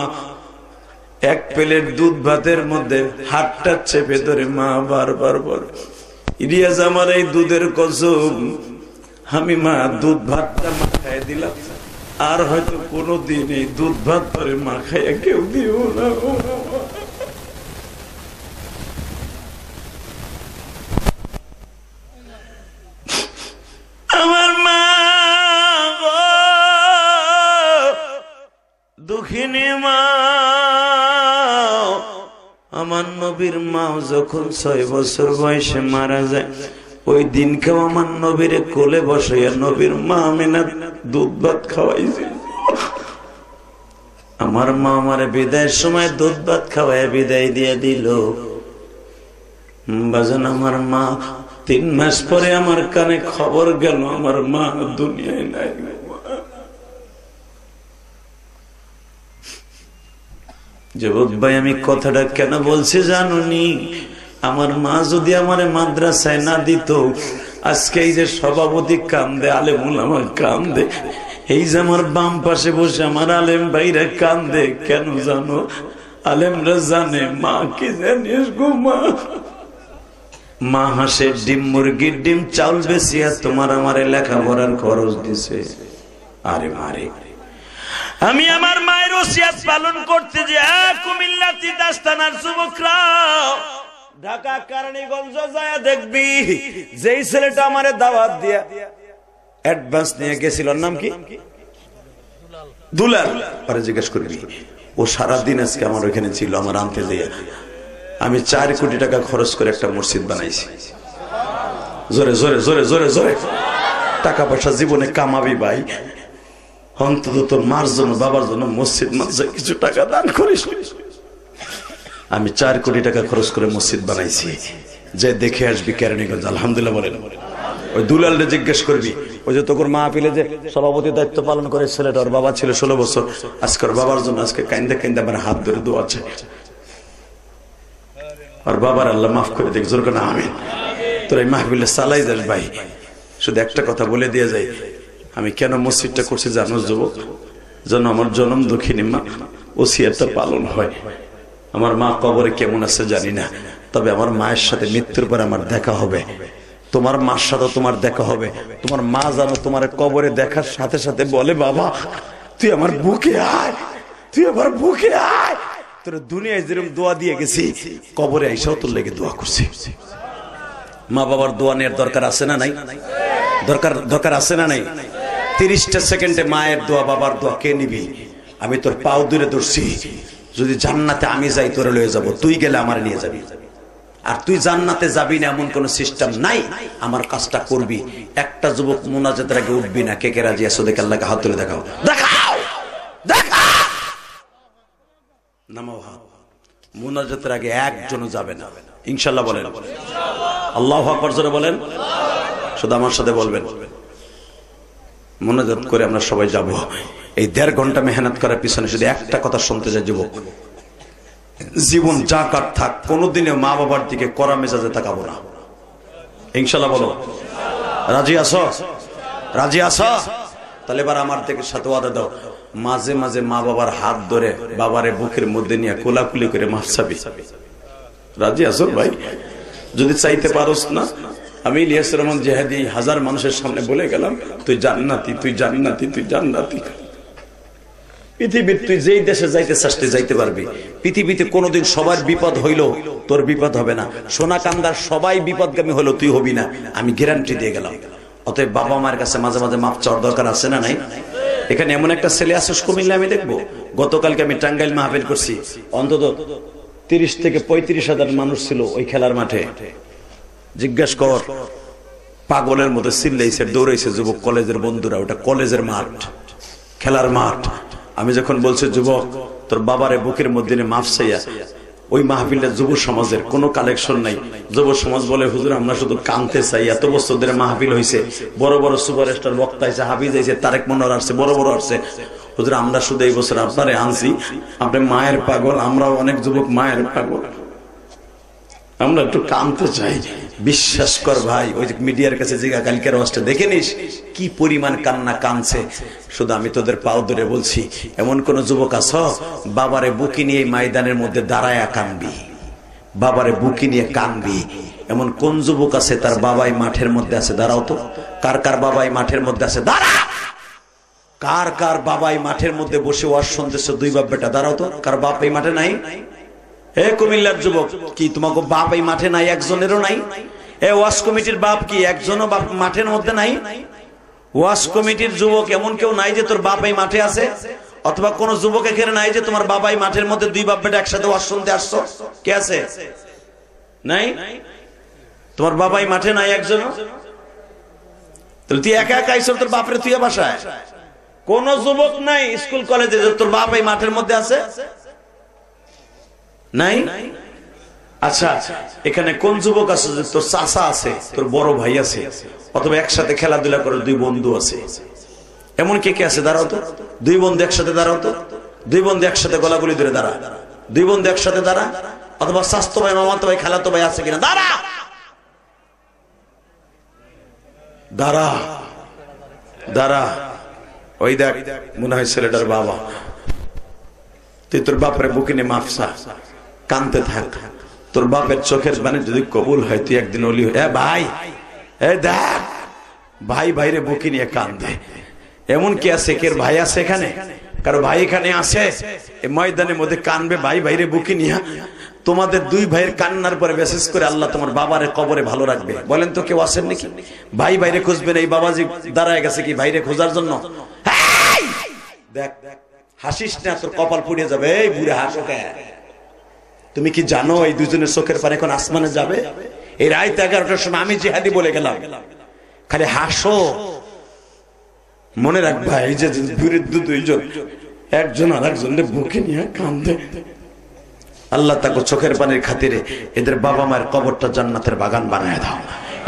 এক প্লেট দুধ ভাতের মধ্যে হাতটা চেপে ধরে মা বারবার বলে, ইলিয়াস আমার এই দুধের কসম, আমি মা দুধ ভাতটা মাখায় দিলাম, আর হয়তো কোনদিন এই দুধ ভাত ধরে মাখাইয়া কেউ দিও না। আমার মা দুঃখিনী মা, আমার নবীর মাও যখন 6 বছর বয়সে মারা যায়, ওই দিনকেও আমার নবীর কোলে বসাইয়া নবীর মা আমিনা দুধ ভাত খাওয়াইছিল। আমার মা আমার বিদায়ের সময় দুধ ভাত খাওয়াইয়া বিদায় দিয়ে দিল। বাজান, আমার মা 3 মাস পরে আমার কানে খবর গেল আমার মা দুনিয়ায় নাই। যুবক ভাই, আমি কথাটা কেন বলছি জানুনি? আমার মা যদি আমার মাদ্রাসায় না দিত, আজকে এই যে সভাপতি কান্দে, আলেমুল আমার কান্দে, এই যে আমার বাম পাশে বসে আমার আলেম ভাইরা কান্দে, কেন জানো? আলেমরা জানে মা কি জানিস গো মা, মা হাঁসের ডিম, মুরগির ডিম, চাউল বেচিয়া তোমার আমারে লেখাপড়ার খরচ দিছে। আরে মারে, আমি আমার মায়ের ওসিয়াত পালন করতে যে কুমিল্লা তিতাসতানার যুবকরা, ঢাকা কেরানীগঞ্জ যায় দেখবি, যেই ছেলেটা আমারে দাওয়াত দিয়া অ্যাডভান্স নিয়ে গেছিল, নাম কি? দুলাল। পরে জিজ্ঞেস করবি, ও সারাদিন আজকে আমার ওখানে ছিল, আমার আনতে দিয়ে আমি 4 কোটি টাকা খরচ করে একটা মসজিদ বানাইছি। জোরে জোরে জোরে জোরে জোরে। টাকা পয়সা জীবনে কামাবি ভাই, অন্তত তোর মার জন্য, বাবার জন্য মসজিদ মাদ্রাসায় কিছু টাকা দান করিস। আমি 4 কোটি টাকা খরচ করে মসজিদ বানাইছি, যে দেখে আসবি কেরানীগঞ্জ। আলহামদুলিল্লাহ বলেন। ওই দুলালরে জিজ্ঞেস করবি, ওই যে তোর মা পিলে যে সভাপতি দায়িত্ব পালন করে ছেলেটা, ওর বাবা ছিল 16 বছর, আজকে ওর বাবার জন্য আজকে কাইন্দে কাইন্দে আমার হাত ধরে দোয়া আছে, আর বাবার আল্লাহ মাফ করে দেখ। জোর করে আমিন। তোর এই মাহফিলে চালাই যাস ভাই। শুধু একটা কথা বলে দিয়ে যাই, আমি কেন মসজিদটা করছি জানো যুবক? যেন আমার জনম দুঃখিনী মা ওসিয়াতটা পালন হয়। আমার মা কবরে কেমন আছে জানি না, তবে আমার মায়ের সাথে মৃত্যুর পর আমার দেখা হবে, তোমার মার সাথে তোমার দেখা হবে। তোমার মা জানো তোমার কবরে দেখার সাথে সাথে বলে, বাবা তুই আমার বুকে আয়, তুই আমার বুকে আয়। তোর দুনিয়ায় যেরকম দোয়া দিয়ে গেছি, কবরে আইসাও তোর লেগে দোয়া করছি। মা বাবার দোয়া নেওয়ার দরকার আছে না নাই? দরকার আছে না নাই? 30টা সেকেন্ডে মায়ের দোয়া বাবার দোয়া কে নিবি? আমি তোর পাও দূরে ধরছি, যদি জান্নাতে আমি যাই তোরে লয়ে যাব, তুই গেলে আমার নিয়ে যাবি। আর তুই জান্নাতে যাবি না এমন কোন সিস্টেম নাই। আমার কাজটা করবি। একটা যুবক মুনাজাতের আগে উঠবি না। কে কে রাজি আছো? দেখে আল্লাহকে হাত তুলে দেখাও, দেখাও, দেখাও। নামাও হাত। মুনাজাতের আগে একজনও যাবে না ইনশাআল্লাহ বলেন। আল্লাহু আকবার জোরে বলেন। শুধু আমার সাথে বলবেন, মুনাজাত করে আমরা সবাই যাব। এই 1.5 ঘন্টা মেহনত করার পিছনে শুধু একটা কথা শুনতে চাই, যুবক জীবন যা কাট থাক, কোনোদিনও মা বাবার দিকে কড়া মেজাজে তাকাবো না ইনশাআল্লাহ বলো। রাজি আছো? রাজি আছো? তাহলে এবার আমার থেকে সাথে ওয়াদা দাও, মাঝে মাঝে মা বাবার হাত ধরে বাবারে বুকের মধ্যে নিয়ে কোলাকুলি করে মাফ চাবি। রাজি আছো ভাই? যদি চাইতে পারোস না, আমি ইলিয়াস রহমান জেহাদি হাজার মানুষের সামনে বলে গেলাম, তুই জান্নাতি, তুই জান্নাতি, তুই জান্নাতি। পৃথিবীর তুই যেই দেশে যাইতে চাসতে যাইতে পারবি। পৃথিবীতে কোনোদিন সবার বিপদ হইলো তোর বিপদ হবে না। সোনা কান্দার সবাই বিপদগামী হলো, তুই হবি না, আমি গ্যারান্টি দিয়ে গেলাম। অতএব বাবা মায়ের কাছে মাঝে মাঝে মাফ চাওয়ার দরকার আছে না নাই? এখানে এমন একটা ছেলে আছে কুমিল্লা, আমি দেখবো, গতকালকে আমি টাঙ্গাইল মাহফিল করছি, অন্তত 30 থেকে 35,000 মানুষ ছিল ওই খেলার মাঠে। জিজ্ঞাসা কর, পাগলের মতো চিল্লাইছে, দৌড়াইছে যুবক কলেজের বন্ধুরা। ওটা কলেজের মাঠ, খেলার মাঠ। আমি যখন বলছি যুবক তোর বাবারে বুকের মধ্যে মাফ চাইয়া, ওই মাহফিলটা যুব সমাজের কোনো কালেকশন নাই। যুব সমাজ বলে হুজুর আমরা শুধু কানতে চাই, এত বছর ধরে মাহফিল হয়েছে, বড় বড় সুপারস্টার বক্তা আছে, হাফিজ আছে, তারেক মনোয়ার আসছে, বড় বড় আসছে, হুজুর আমরা শুধু এই বছর আপনারে আনছি, আপনি মায়ের পাগল, আমরাও অনেক যুবক মায়ের পাগল, আমরা একটু কানতে চাই। বিশ্বাস কর ভাই, ওই যে মিডিয়ার কাছে জিগা কালকের ওয়াজটা দেখে নিস কি পরিমাণ কান্না কানছে। শুধু আমি তোদের পাও ধরে বলছি, এমন কোন যুবক আছো বাবারে বুকি নিয়ে ময়দানের মধ্যে দাঁড়ায়া কানবি, বাবারে বুকি নিয়ে কানবি? এমন কোন যুবক আছে তার বাবাই মাঠের মধ্যে আছে? দাঁড়াও তো, কার কার বাবাই মাঠের মধ্যে আছে? দাঁড়া। কার কার বাবাই মাঠের মধ্যে বসে ওয়াজ শুনতেছে? দুই বাপ বেটা দাঁড়াও তো, কার বাপ এই মাঠে নাই? হে কুমিল্লার যুবক, কি তোমাকে বাপ এই মাঠে নাই? একজনেরও নাই? এ ওয়াজ কমিটির বাপ কি একজনও বাপ মাঠের মধ্যে নাই? ওয়াজ কমিটির যুবক এমন কেউ নাই যে তোর বাপ এই মাঠে আছে? অথবা কোন যুবক এখানে নাই যে তোমার বাবাই মাঠের মধ্যে দুই বাপ বেটা একসাথে ওয়াজ শুনতে আসছো? কে আছে? নাই? তোমার বাবাই মাঠে নাই একজন? তুই একা একা আইসো তোর বাপরে তুই বাসায়? কোন যুবক নাই স্কুল কলেজে যে তোর বাপ এই মাঠের মধ্যে আছে? নাই? আচ্ছা, এখানে কোন যুবক আছে যে তোর চাচা আছে, তোর বড় ভাই আছে, অথবা একসাথে খেলাধুলা করে দুই বন্ধু আছে? এমন কে কে আছে? দাঁড়াও তো, দুই বন্ধু একসাথে দাঁড়াও তো, দুই বন্ধু একসাথে গলাগুলি ধরে দাঁড়া, দুই বন্ধু একসাথে দাঁড়া, অথবা স্বাস্থ্য ভাই, মামাতো ভাই, খালাতো ভাই আছে কিনা? দাঁড়া, দাঁড়া, দাঁড়া। ওই দেখ, মনে হয় ছেলেটার বাবা। তুই তোর বাপরে বুকে নিয়ে মাফ চা, কানতে থাক। তোর বাপের চোখের পানি যদি কবুল হয় তুই একদিন ওলি হয়ে ভাই, দেখ ভাই ভাইরে বুকে নিয়ে কান্দে। এমন কি আছে? কের ভাই আছে এখানে? কারো ভাই এখানে আছে এই ময়দানের মধ্যে কানবে ভাই ভাইরে বুকে নিয়ে? তোমাদের দুই ভাইয়ের কান্নার পরে বিশেষ করে আল্লাহ তোমার বাবারে কবরে ভালো রাখবে। বলেন তো কেউ আছেন নাকি? ভাই ভাইরে খুঁজবেন, এই বাবাজি দাঁড়ায় গেছে কি ভাইরে খোঁজার জন্য? দেখ, হাসিস না, তোর কপাল পুড়িয়ে যাবে। এই বুড়ে হাসো কে? তুমি কি জানো এই দুজনের চোখের পানি এখন আসমানে যাবে? এই রাত 11টার সময় আমি জিহাদি বলে গেলাম, খালি হাসো। মনে রাখবা, এই যে বিরুদ্ধ দুইজন, একজন আর একজনের বুকে নিয়ে কান্দে। আল্লাহ তাকে চোখের পানির খাতিরে এদের বাবা মায়ের কবরটা জান্নাতের বাগান বানায় দাও,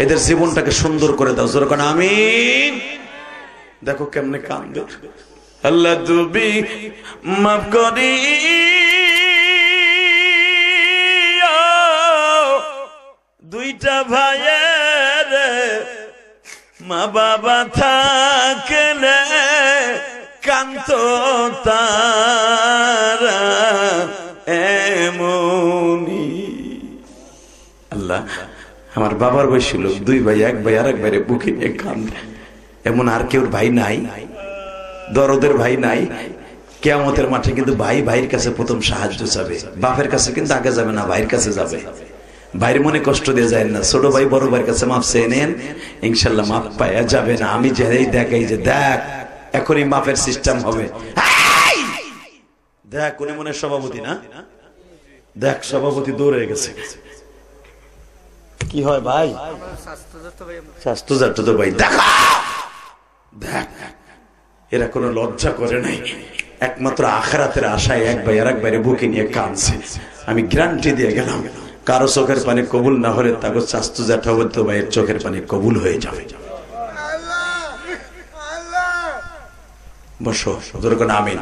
এদের জীবনটাকে সুন্দর করে দাও। জোরে কোন আমিন। দেখো কেমনে কান্দে। আল্লাহ তুমি মাফ করি দুইটা ভাইয়ের মা বাবা থাকলে কান্ত তারা এমনি। আল্লাহ আমার বাবার বয়সী লোক, দুই ভাই, এক ভাই আর এক ভাইরে বুকে নিয়ে কান্দে। এমন আর কেউ ভাই নাই? দরদের ভাই নাই? কিয়ামতের মাঠে কিন্তু ভাই ভাইয়ের কাছে প্রথম সাহায্য যাবে, বাপের কাছে কিন্তু আগে যাবে না, ভাইয়ের কাছে যাবে। ভাইয়ের মনে কষ্ট দিয়ে যায় না, ছোট ভাই বড় ভাইয়ের কাছে মাফ চেয়ে নেন, ইনশাল্লাহ মাফ পাওয়া যাবে না। আমি যে দেখাই যে দেখ এখনই মাফের সিস্টেম হবে। দেখ উনি মনে সভাপতি না, দেখ সভাপতি দৌড়ে গেছে। কি হয় ভাই? স্বাস্থ্যজাত তো ভাই। দেখা দেখ, এরা কোনো লজ্জা করে নাই, একমাত্র আখিরাতের আশায় এক ভাই আর এক ভাইরে বুকে নিয়ে কাঁদছে। আমি গ্যারান্টি দিয়ে গেলাম, কারো চোখের পানি কবুল না হলে তাকে স্বাস্থ্যজাত ভাইয়ের চোখের পানি কবুল হয়ে যাবে। বসো, আমিন।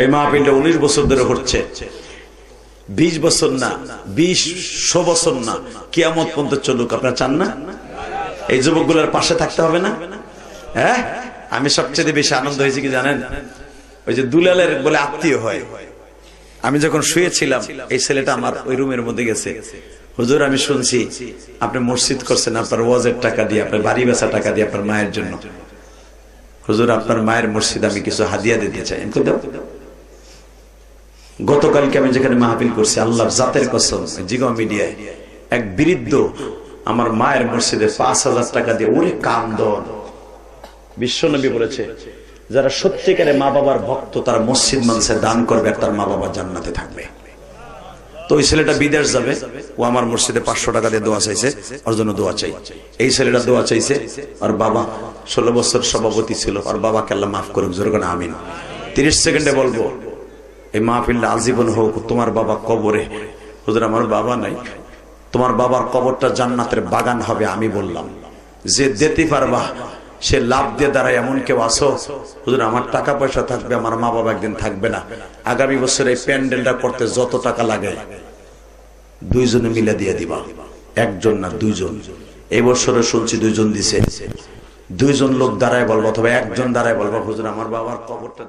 এই মাহফিলটা 19 বছর ধরে হচ্ছে, 20 বছর না, 20 বছর না, কিয়ামত পর্যন্ত চলুক। আপনারা চান না এই যুবকগুলোর পাশে থাকতে হবে না? হ্যাঁ, আমি সবচেয়ে বেশি আনন্দ হয়েছে কি জানেন, ওই যে দুলালের বলে আত্মীয় হয়, আমি যখন শুয়েছিলাম এই ছেলেটা আমার ওই রুমের মধ্যে গেছে, হুজুর আমি শুনছি আপনি মসজিদ করছেন আপনার ওয়াজের টাকা দিয়ে, আপনার বাড়ি বেচা টাকা দিয়ে আপনার মায়ের জন্য, হুজুর আপনার মায়ের মসজিদ আমি কিছু হাদিয়া দিতে চাই। গতকালকে আমি যেখানে মাহফিল করছি, আল্লাহর জাতের কসম জিগো মিডিয়ায় এক বৃদ্ধ আমার মায়ের মসজিদে 5,000 টাকা দিয়ে, ওরে কান্দন। বিশ্বনবী বলেছে যারা সত্যিকারে মা বাবার ভক্ত তারা মসজিদ মানসে দান করবে আর তার মা বাবা জান্নাতে থাকবে। তো ওই ছেলেটা বিদেশ যাবে, ও আমার মসজিদে 500 টাকা দিয়ে দোয়া চাইছে, ওর জন্য দোয়া চাই। এই ছেলেটা দোয়া চাইছে, আর বাবা 16 বছর সভাপতি ছিল, আর বাবাকে আল্লাহ মাফ করুক, জোরে করে আমিন। 30 সেকেন্ডে বলবো এই মাহফিলটা আজীবন হোক। তোমার বাবা কবরে, হুজুর আমার বাবা নাই, তোমার বাবার কবরটা জান্নাতের বাগান হবে। আমি বললাম যে দিতে পারবা সে লাভ দিয়ে দাঁড়ায়, এমন কেউ আসো, হুজুর আমার টাকা পয়সা থাকবে, আমার মা বাবা একদিন থাকবে না, আগামী বছর এই প্যান্ডেলটা করতে যত টাকা লাগে 2 জনে মিলে দিয়ে দিবা, 1 জন না 2 জন। এই বছরে শুনছি 2 জন দিছে, 2 জন লোক দাঁড়ায় বলবো, অথবা 1 জন দাঁড়ায় বলবো হুজুর আমার বাবার কবরটা